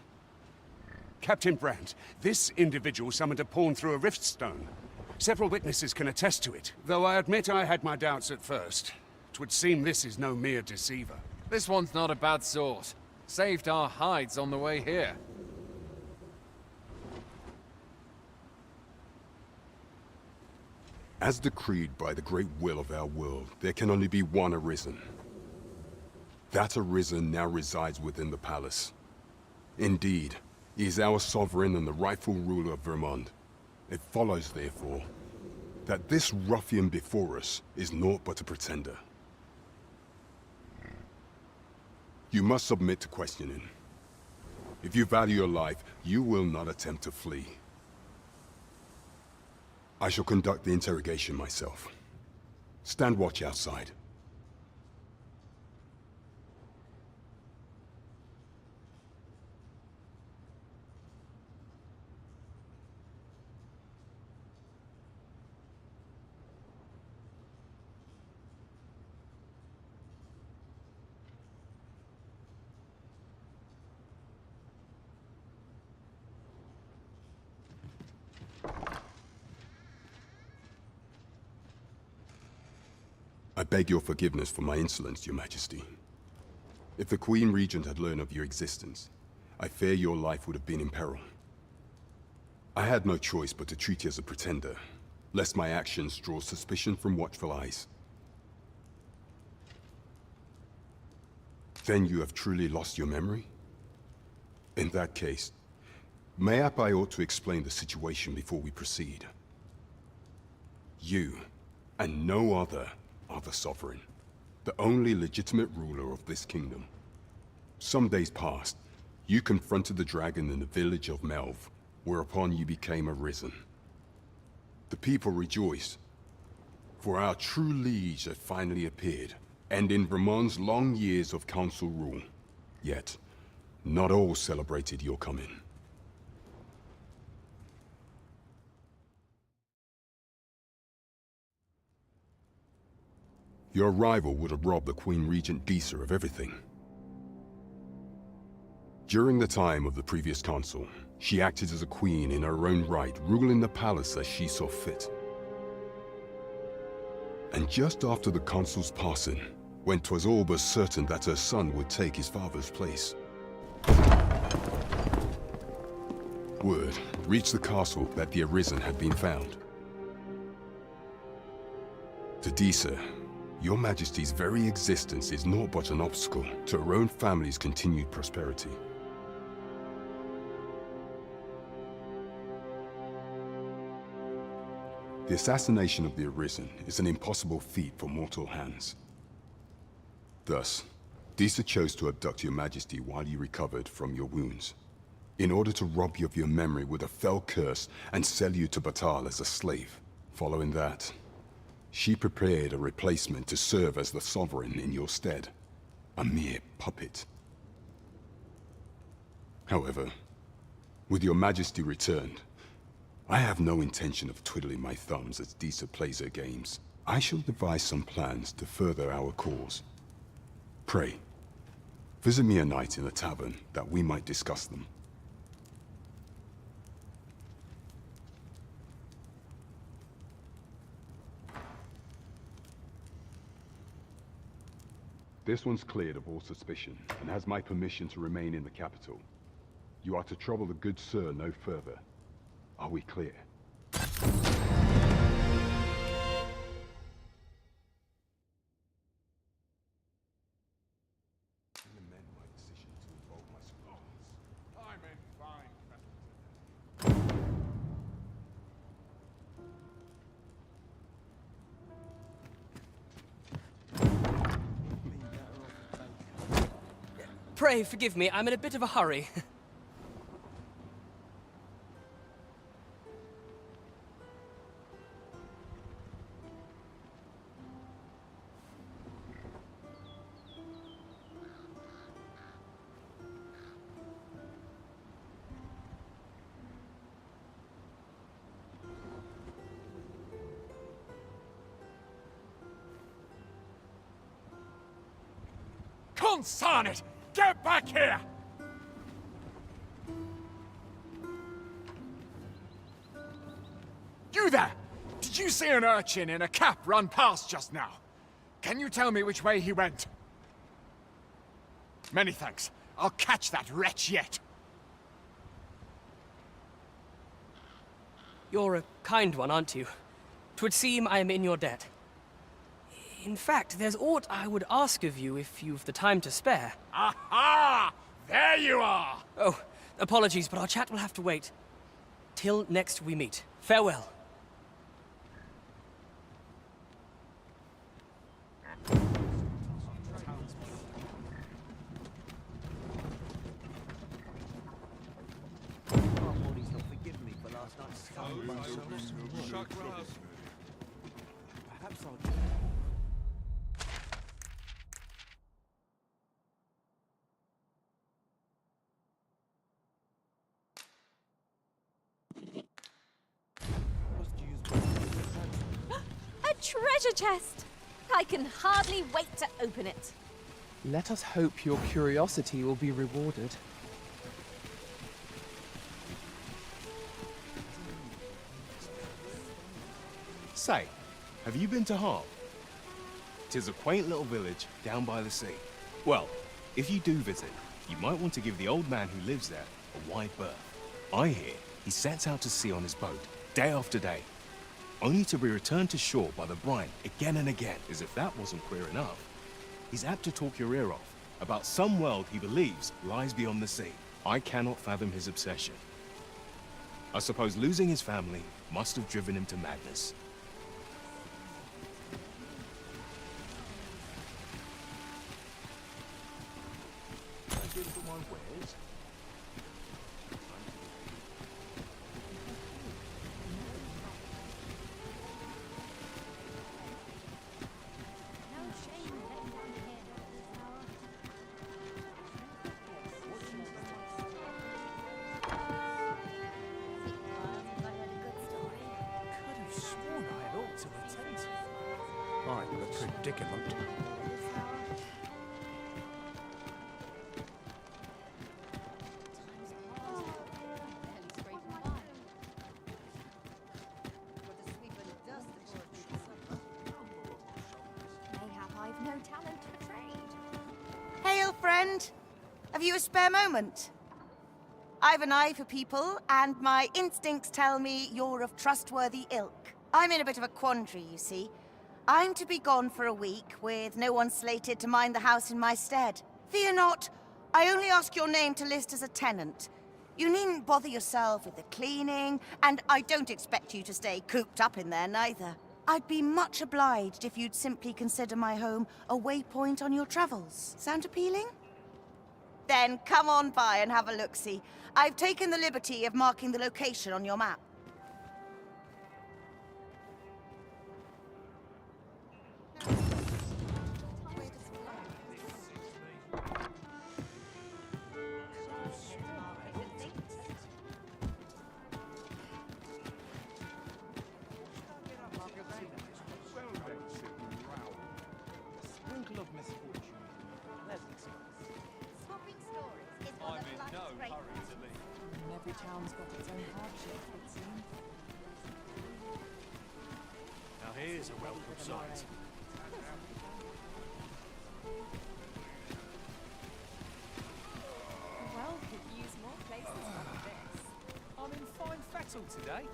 Captain Brandt, this individual summoned a pawn through a rift stone. Several witnesses can attest to it, though I admit I had my doubts at first. 'Twould seem this is no mere deceiver. This one's not a bad sort. Saved our hides on the way here. As decreed by the great will of our world, there can only be one Arisen. That Arisen now resides within the palace. Indeed, he is our sovereign and the rightful ruler of Vermont. It follows, therefore, that this ruffian before us is naught but a pretender. You must submit to questioning. If you value your life, you will not attempt to flee. I shall conduct the interrogation myself. Stand watch outside. I beg your forgiveness for my insolence, Your Majesty. If the Queen Regent had learned of your existence, I fear your life would have been in peril. I had no choice but to treat you as a pretender, lest my actions draw suspicion from watchful eyes. Then you have truly lost your memory? In that case, mayhap I ought to explain the situation before we proceed. You, and no other, are the sovereign, the only legitimate ruler of this kingdom. Some days past, you confronted the dragon in the village of Melv, whereupon you became Arisen. The people rejoiced, for our true liege had finally appeared, ending Vermont's long years of council rule. Yet, not all celebrated your coming. Your arrival would have robbed the Queen Regent Disa of everything. During the time of the previous consul, she acted as a queen in her own right, ruling the palace as she saw fit. And just after the consul's passing, when 'twas all but certain that her son would take his father's place, word reached the castle that the Arisen had been found. To Disa, Your Majesty's very existence is naught but an obstacle to her own family's continued prosperity. The assassination of the Arisen is an impossible feat for mortal hands. Thus, Disa chose to abduct Your Majesty while you recovered from your wounds, in order to rob you of your memory with a fell curse and sell you to Batal as a slave. Following that, she prepared a replacement to serve as the sovereign in your stead, a mere puppet. However, with Your Majesty returned, I have no intention of twiddling my thumbs as Disa plays her games. I shall devise some plans to further our cause. Pray, visit me a night in the tavern that we might discuss them. This one's cleared of all suspicion, and has my permission to remain in the capital. You are to trouble the good sir no further. Are we clear? Pray forgive me, I'm in a bit of a hurry. Consign it! Get back here! You there! Did you see an urchin in a cap run past just now? Can you tell me which way he went? Many thanks. I'll catch that wretch yet. You're a kind one, aren't you? 'Twould seem I am in your debt. In fact, there's aught I would ask of you if you've the time to spare. Aha! There you are! Oh, apologies, but our chat will have to wait. Till next we meet. Farewell. Perhaps I'll... A treasure chest! I can hardly wait to open it. Let us hope your curiosity will be rewarded. Say, have you been to Harp? 'Tis a quaint little village down by the sea. Well, if you do visit, you might want to give the old man who lives there a wide berth. I hear he sets out to sea on his boat, day after day, only to be returned to shore by the brine again and again. As if that wasn't queer enough, he's apt to talk your ear off about some world he believes lies beyond the sea. I cannot fathom his obsession. I suppose losing his family must have driven him to madness. I'm in a predicament. Mayhap I've no talent for trade. Hail, friend. Have you a spare moment? I've an eye for people, and my instincts tell me you're of trustworthy ilk. I'm in a bit of a quandary, you see. I'm to be gone for a week, with no one slated to mind the house in my stead. Fear not, I only ask your name to list as a tenant. You needn't bother yourself with the cleaning, and I don't expect you to stay cooped up in there neither. I'd be much obliged if you'd simply consider my home a waypoint on your travels. Sound appealing? Then come on by and have a look-see. I've taken the liberty of marking the location on your map. Every town's got its own hardship, it seems. Now here's a welcome sight. Well, could use more places like this. I'm in fine fettle today.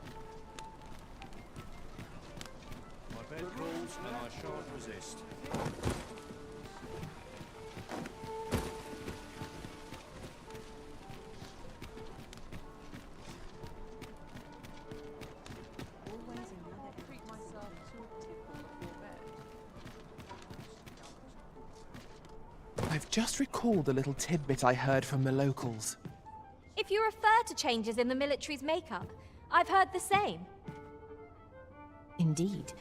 My bed calls and I shan't resist. I've just recalled a little tidbit I heard from the locals. If you refer to changes in the military's makeup, I've heard the same. Indeed.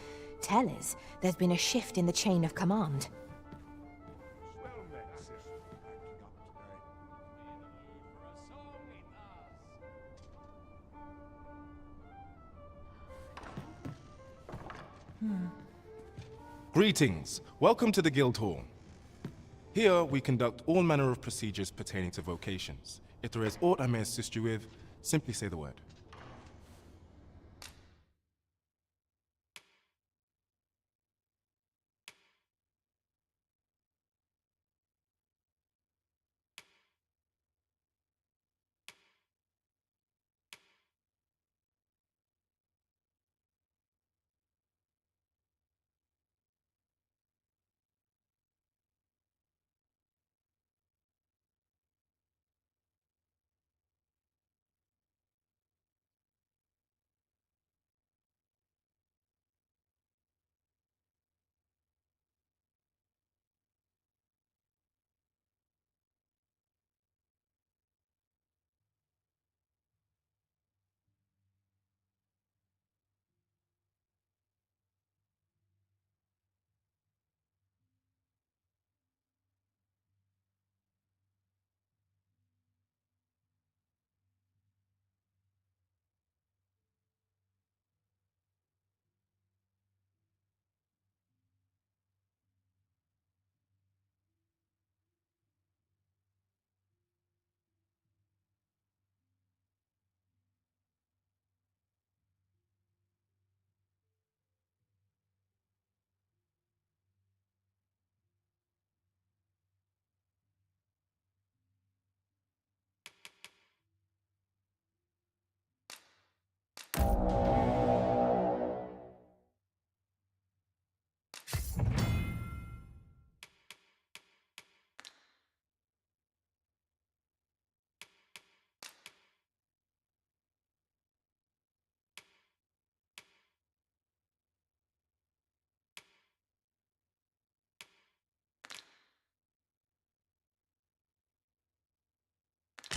Tell us, there's been a shift in the chain of command. Greetings. Welcome to the Guild Hall. Here, we conduct all manner of procedures pertaining to vocations. If there is aught I may assist you with, simply say the word.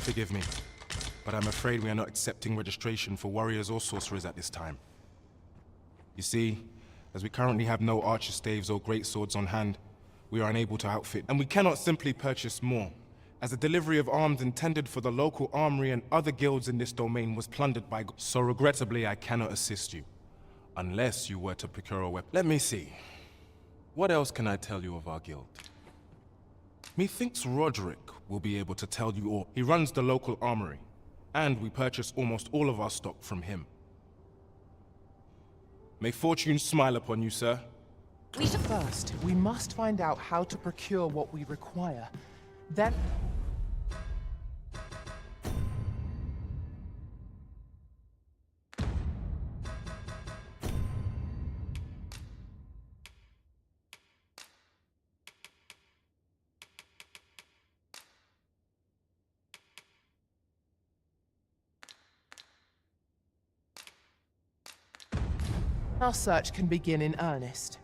Forgive me, but I'm afraid we are not accepting registration for warriors or sorcerers at this time. You see, as we currently have no archer staves or great swords on hand, we are unable to outfit, and we cannot simply purchase more, as the delivery of arms intended for the local armory and other guilds in this domain was plundered by... So regrettably, I cannot assist you, unless you were to procure a weapon. Let me see. What else can I tell you of our guild? Methinks Roderick will be able to tell you all. He runs the local armory, and we purchase almost all of our stock from him. May fortune smile upon you, sir. First, we must find out how to procure what we require. Then... our search can begin in earnest.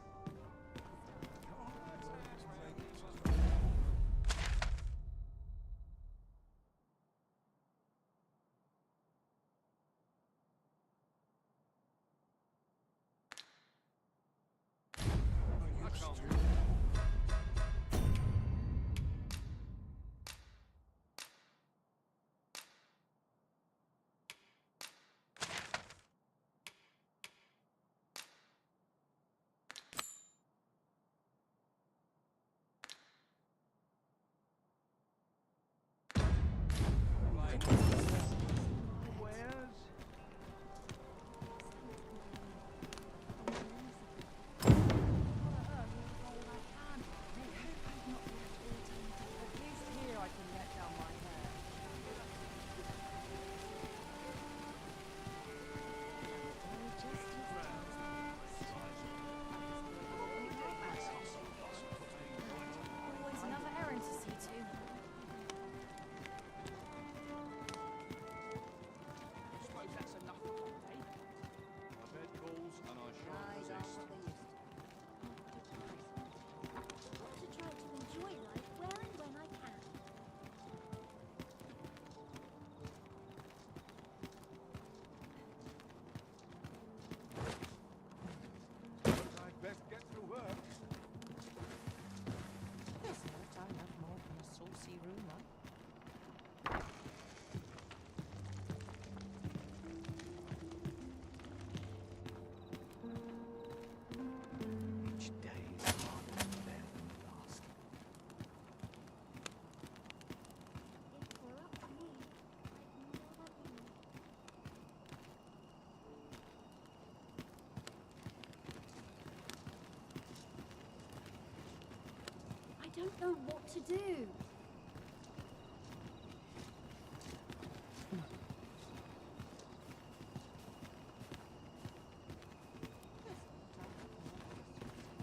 I don't know what to do.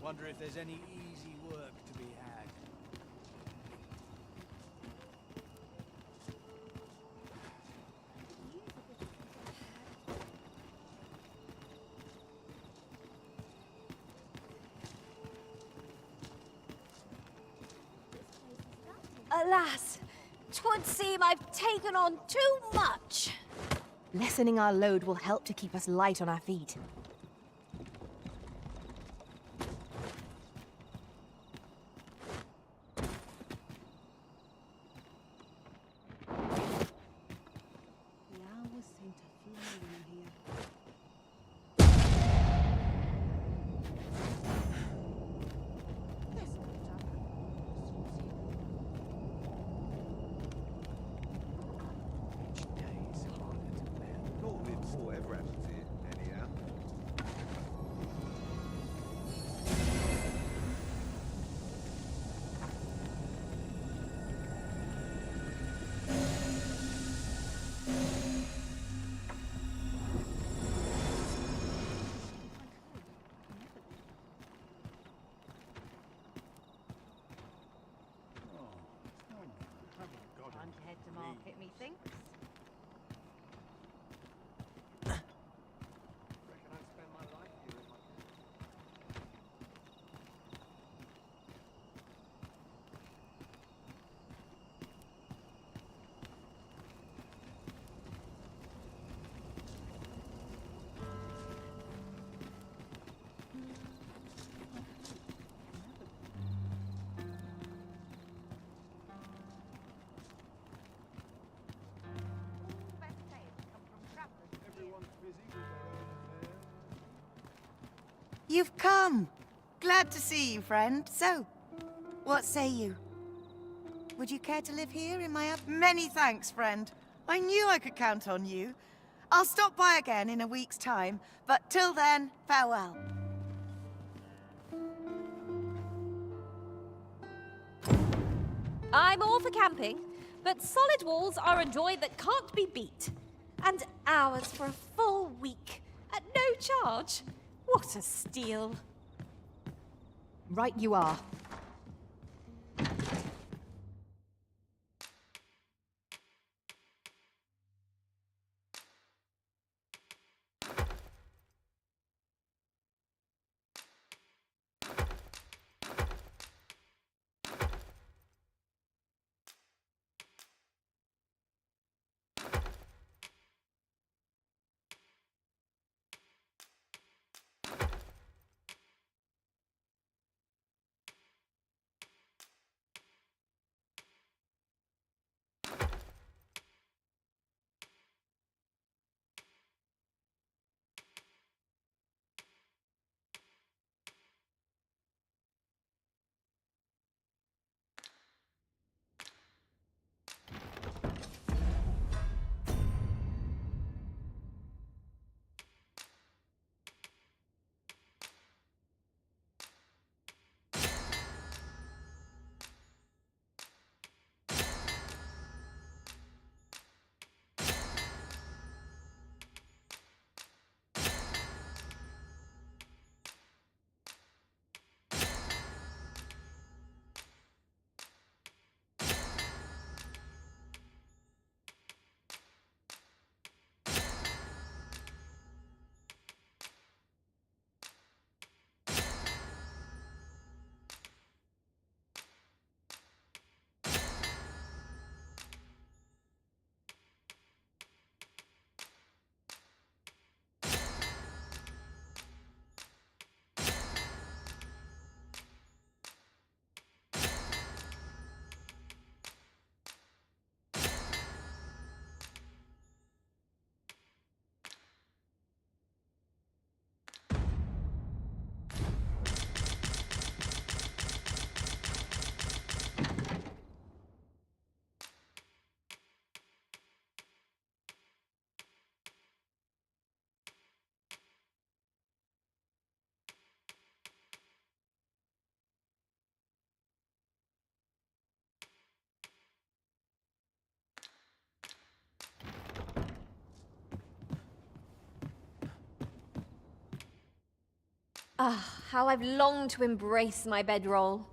Wonder if there's any easy work to be had. Alas, 'twould seem I've taken on too much. Lessening our load will help to keep us light on our feet. Whatever happens here, anyhow. You've come. Glad to see you, friend. So, what say you? Would you care to live here in my Many thanks, friend. I knew I could count on you. I'll stop by again in a week's time, but till then, farewell. I'm all for camping, but solid walls are a joy that can't be beat. And hours for a full week, at no charge. What a steal. Right you are. Ah, how I've longed to embrace my bedroll.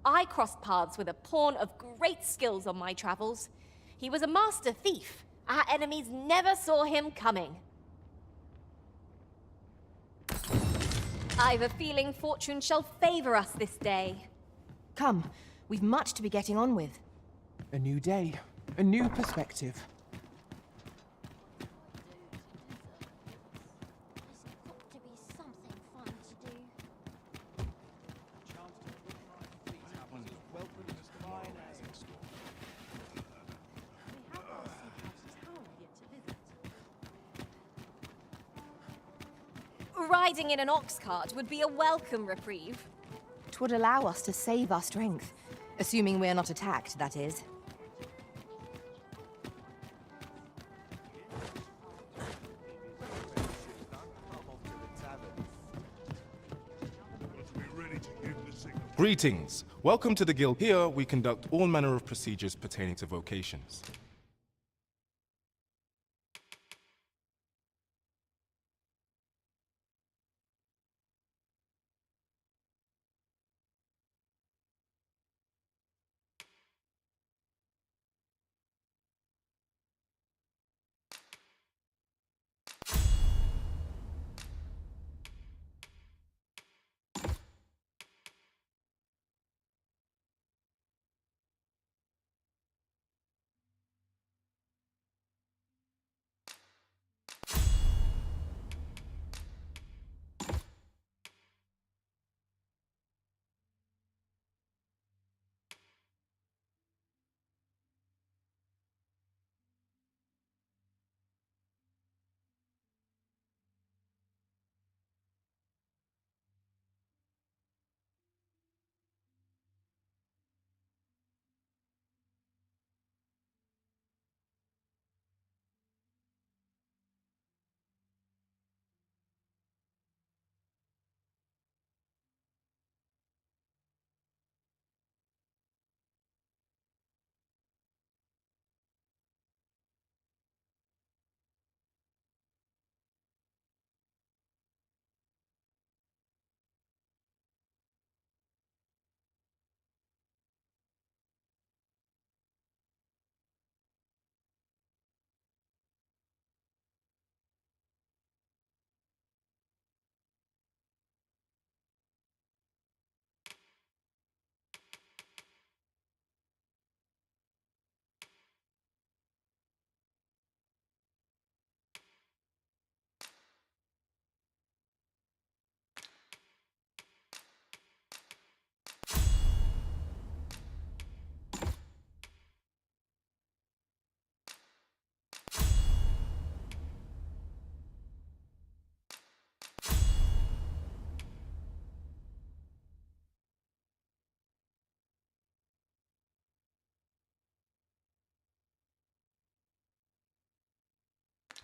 I crossed paths with a pawn of great skills on my travels. He was a master thief. Our enemies never saw him coming. I've a feeling fortune shall favor us this day. Come, we've much to be getting on with. A new day, a new perspective. Riding in an ox cart would be a welcome reprieve. 'Twould allow us to save our strength. Assuming we're not attacked, that is. Greetings. Welcome to the Guild. Here, we conduct all manner of procedures pertaining to vocations.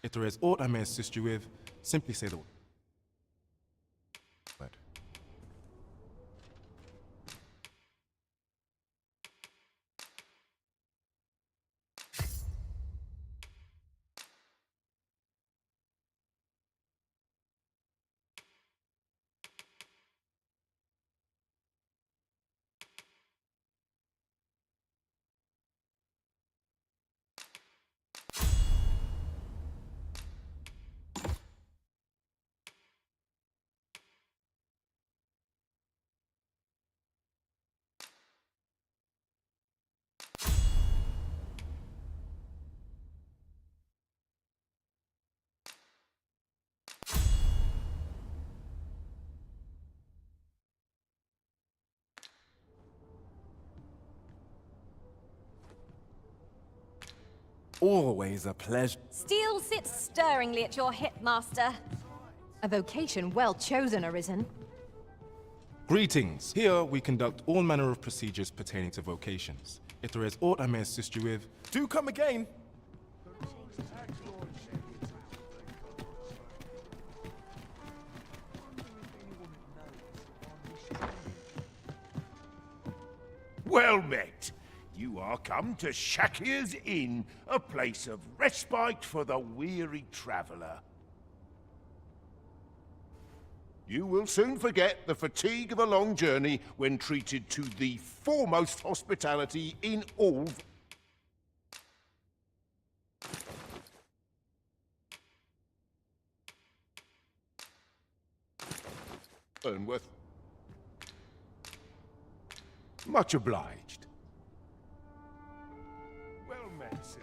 If there is aught I may assist you with, simply say the word. Always a pleasure. Steel sits stirringly at your hip, Master. A vocation well chosen, Arisen. Greetings. Here, we conduct all manner of procedures pertaining to vocations. If there is aught I may assist you with, Do come again. Well met. You are come to Shakir's Inn, a place of respite for the weary traveller. You will soon forget the fatigue of a long journey when treated to the foremost hospitality in all... Ernworth. Much obliged. Well met, sir.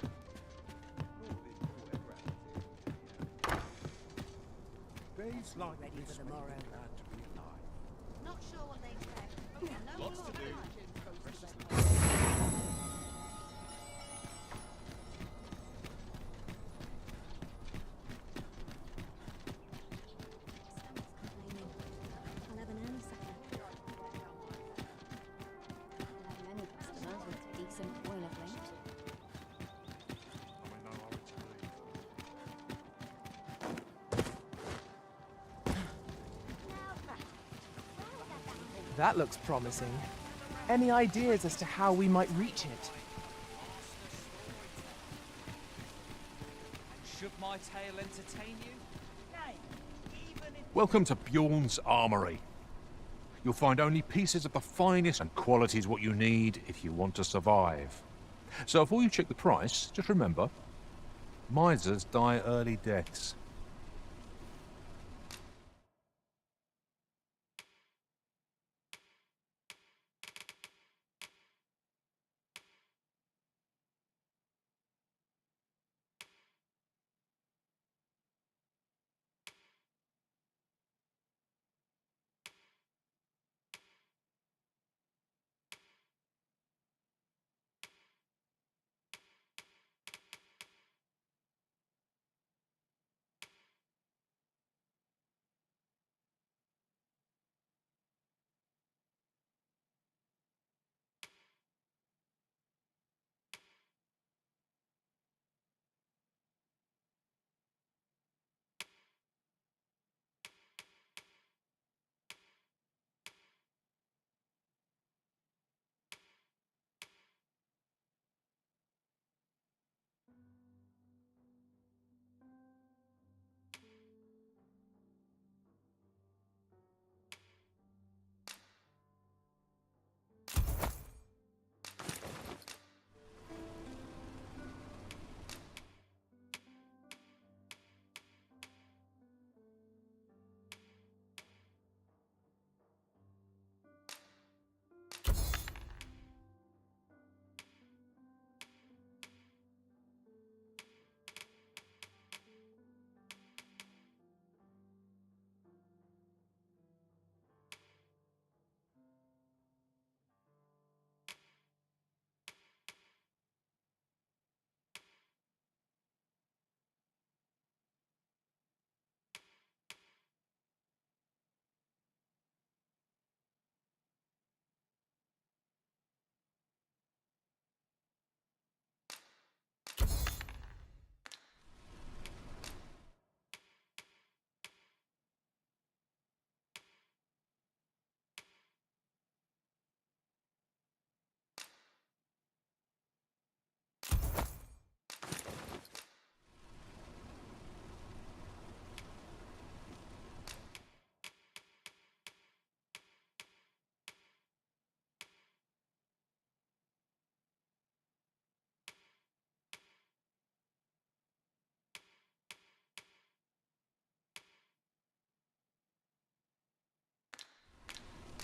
Days like Ready this for make tomorrow. it glad to be alive. Not sure what they expect. Lots to do. That looks promising. Any ideas as to how we might reach it? Should my tale entertain you? Nay, even if... Welcome to Bjorn's Armory. You'll find only pieces of the finest, and quality is what you need if you want to survive. So before you check the price, just remember, misers die early deaths.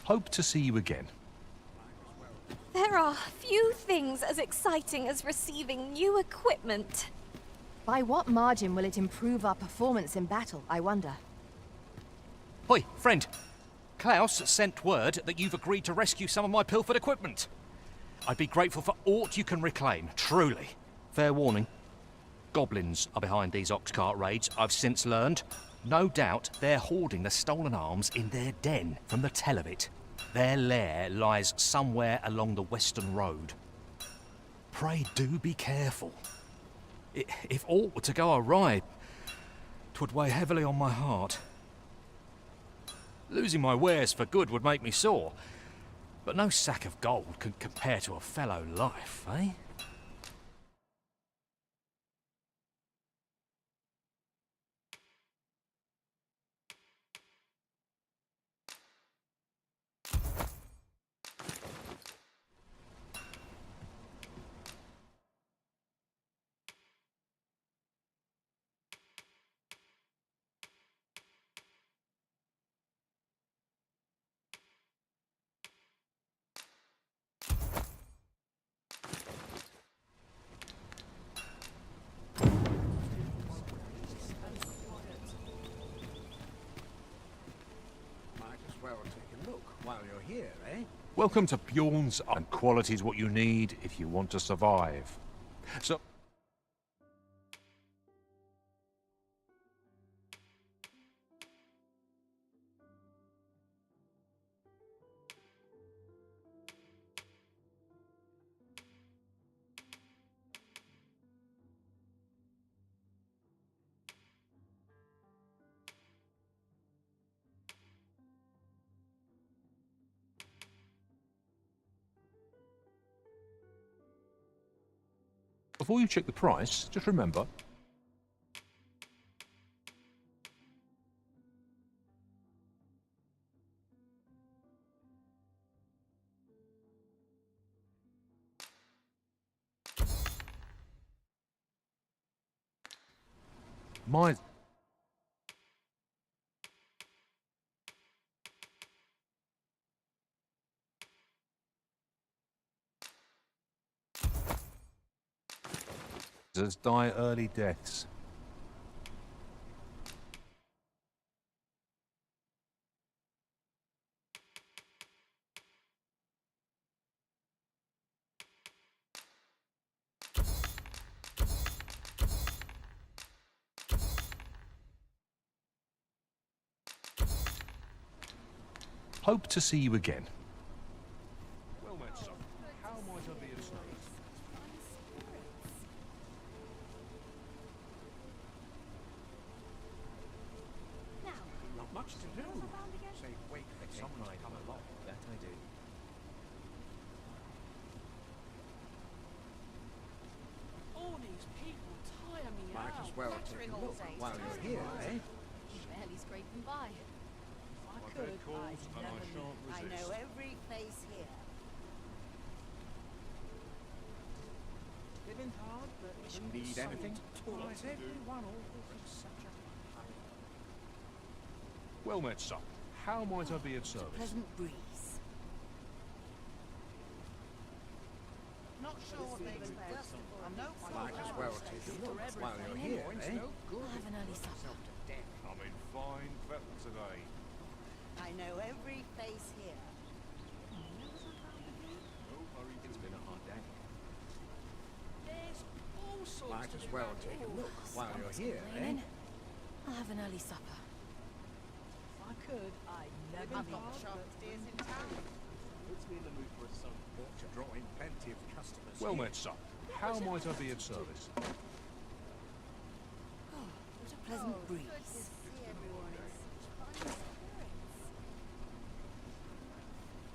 Hope to see you again. There are few things as exciting as receiving new equipment. By what margin will it improve our performance in battle, I wonder? Hoi, friend. Klaus sent word that you've agreed to rescue some of my pilfered equipment. I'd be grateful for aught you can reclaim, truly. Fair warning. Goblins are behind these ox cart raids, I've since learned. No doubt they're hoarding the stolen arms in their den, from the tell of it. Their lair lies somewhere along the western road. Pray do be careful. If aught were to go awry, 'twould weigh heavily on my heart. Losing my wares for good would make me sore, but no sack of gold can compare to a fellow life, eh? Welcome to Bjorn's, and quality is what you need if you want to survive. So... Before you check the price, just remember, my... die early deaths. Hope to see you again. Well met, son. How might I be of service? Not much to do. Say, wait, some night come along. That I do. All these people tire me Might out. as well take a look while you're here, eh? Barely scraping by. If I could, I'd never leave. I know every face here. Living hard, but need anything? Why's everyone always in such a hurry? Well met, son. How might I be of service? Pleasant breeze. Not sure what they expect. Might as well take a look while you're here, eh? I'll have an early supper. I'm in fine fettle today. I know every face here. It's been a hard day. There's all sorts Might to as do well round take here. a look while you're here, eh? Raining. I'll have an early supper. If I could, I'd never Living leave. hard, but puts me in the mood for a sun. Ought to draw in plenty of customers. Well here. met, son. How might I be of service? What a pleasant breeze.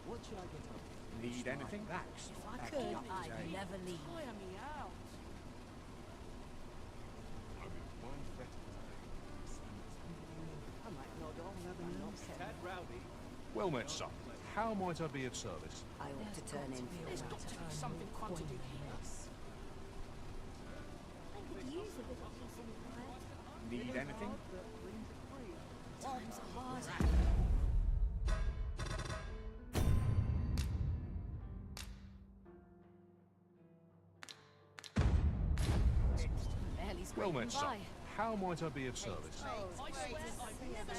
What should I get up? Need anything? Relax. If I could, I'd never leave. Tire me out. I might nod on, never know. Tad rowdy. Well met, son. How might I be of service? I ought to turn in for There's got to be something fun to do here. Need anything? Times are hard. Barely Well scraping met, son. by. How might I be of service? I swear I've never